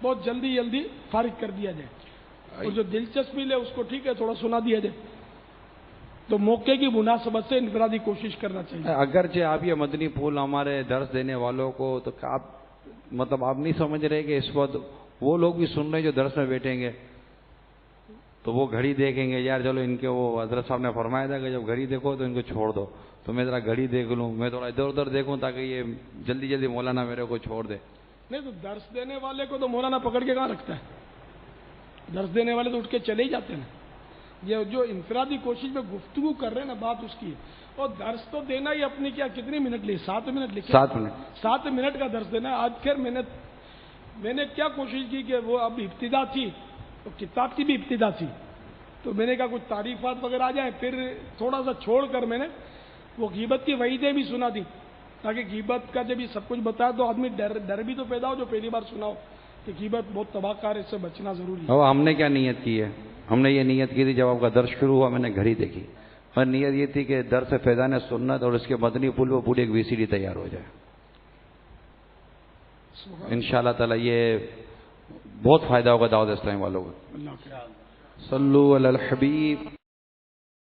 بہت جلدی فارغ کر دیا جائے. اور جو دلچسپی لے اس کو ٹھیک ہے تھوڑا سنا دیا جائے. تو موقع کی مناسبت سے انفرادی کوشش کرنا چاہیے. اگرچہ آپ یہ مدنی پھول ہمارے درس دینے والوں کو تو آپ مطلب آپ نہیں سمجھ رہے کہ اس وقت وہ لوگ بھی سن رہے ہیں جو درس میں بیٹھیں گے تو وہ گھڑی دیکھیں گے، یار چلو ان کے وہ حضرت صاحب نے فرمایا تھا کہ جب گھڑی دیکھو تو ان کو چھوڑ دو، تو میں ذرا گھڑی دیکھ لوں، میں تھوڑا ادھر ادھر دیکھوں تاکہ یہ جلدی مولانا میرے کو چھوڑ دے. نہیں تو درس دینے والے کو تو مولانا پکڑ کے کہاں رکھتا ہے؟ درس دینے والے تو اٹھ کے چلے ہی جاتے ہیں. یہ جو انفرادی کوشش میں گفتگو کر رہے ہیں نا، بات اس کی ہے. اور درس تو دینا ہی اپنی کیا کتنی منٹ لی؟ 7 منٹ لکھے. 7 منٹ کا درس دینا. آج پھر میں نے کیا کوشش کی کہ وہ اب ابتدا تھی تو کتاب کی بھی ابتدا تھی، تو میں نے کہا کچھ تعریفات وغیرہ آ جائیں. پھر تھوڑا سا چھوڑ کر میں نے وہ غیبت کی وعیدیں بھی سنا دی تاکہ غیبت کا جب یہ سب کچھ بتایا تو آدمی ڈر بھی تو پیدا ہو جو پہلی بار سنا ہو کہ غیبت بہت تباہ کار ہے، اس سے بچنا ضروری ہے. ہم نے کیا نیت کی ہے؟ ہم نے یہ نیت کی تھی جب آپ کا درس شروع ہوا میں نے گھڑی دیکھی، اور نیت یہ تھی کہ درس فیضان سنت اور اس کے مدنی پھول وہ پوری ایک VCD تیار ہو جائے. انشاءاللہ تعالی یہ بہت فائدہ ہوگا دعوت اسلامی والوں کو. اللہ صلو علی الحبیب.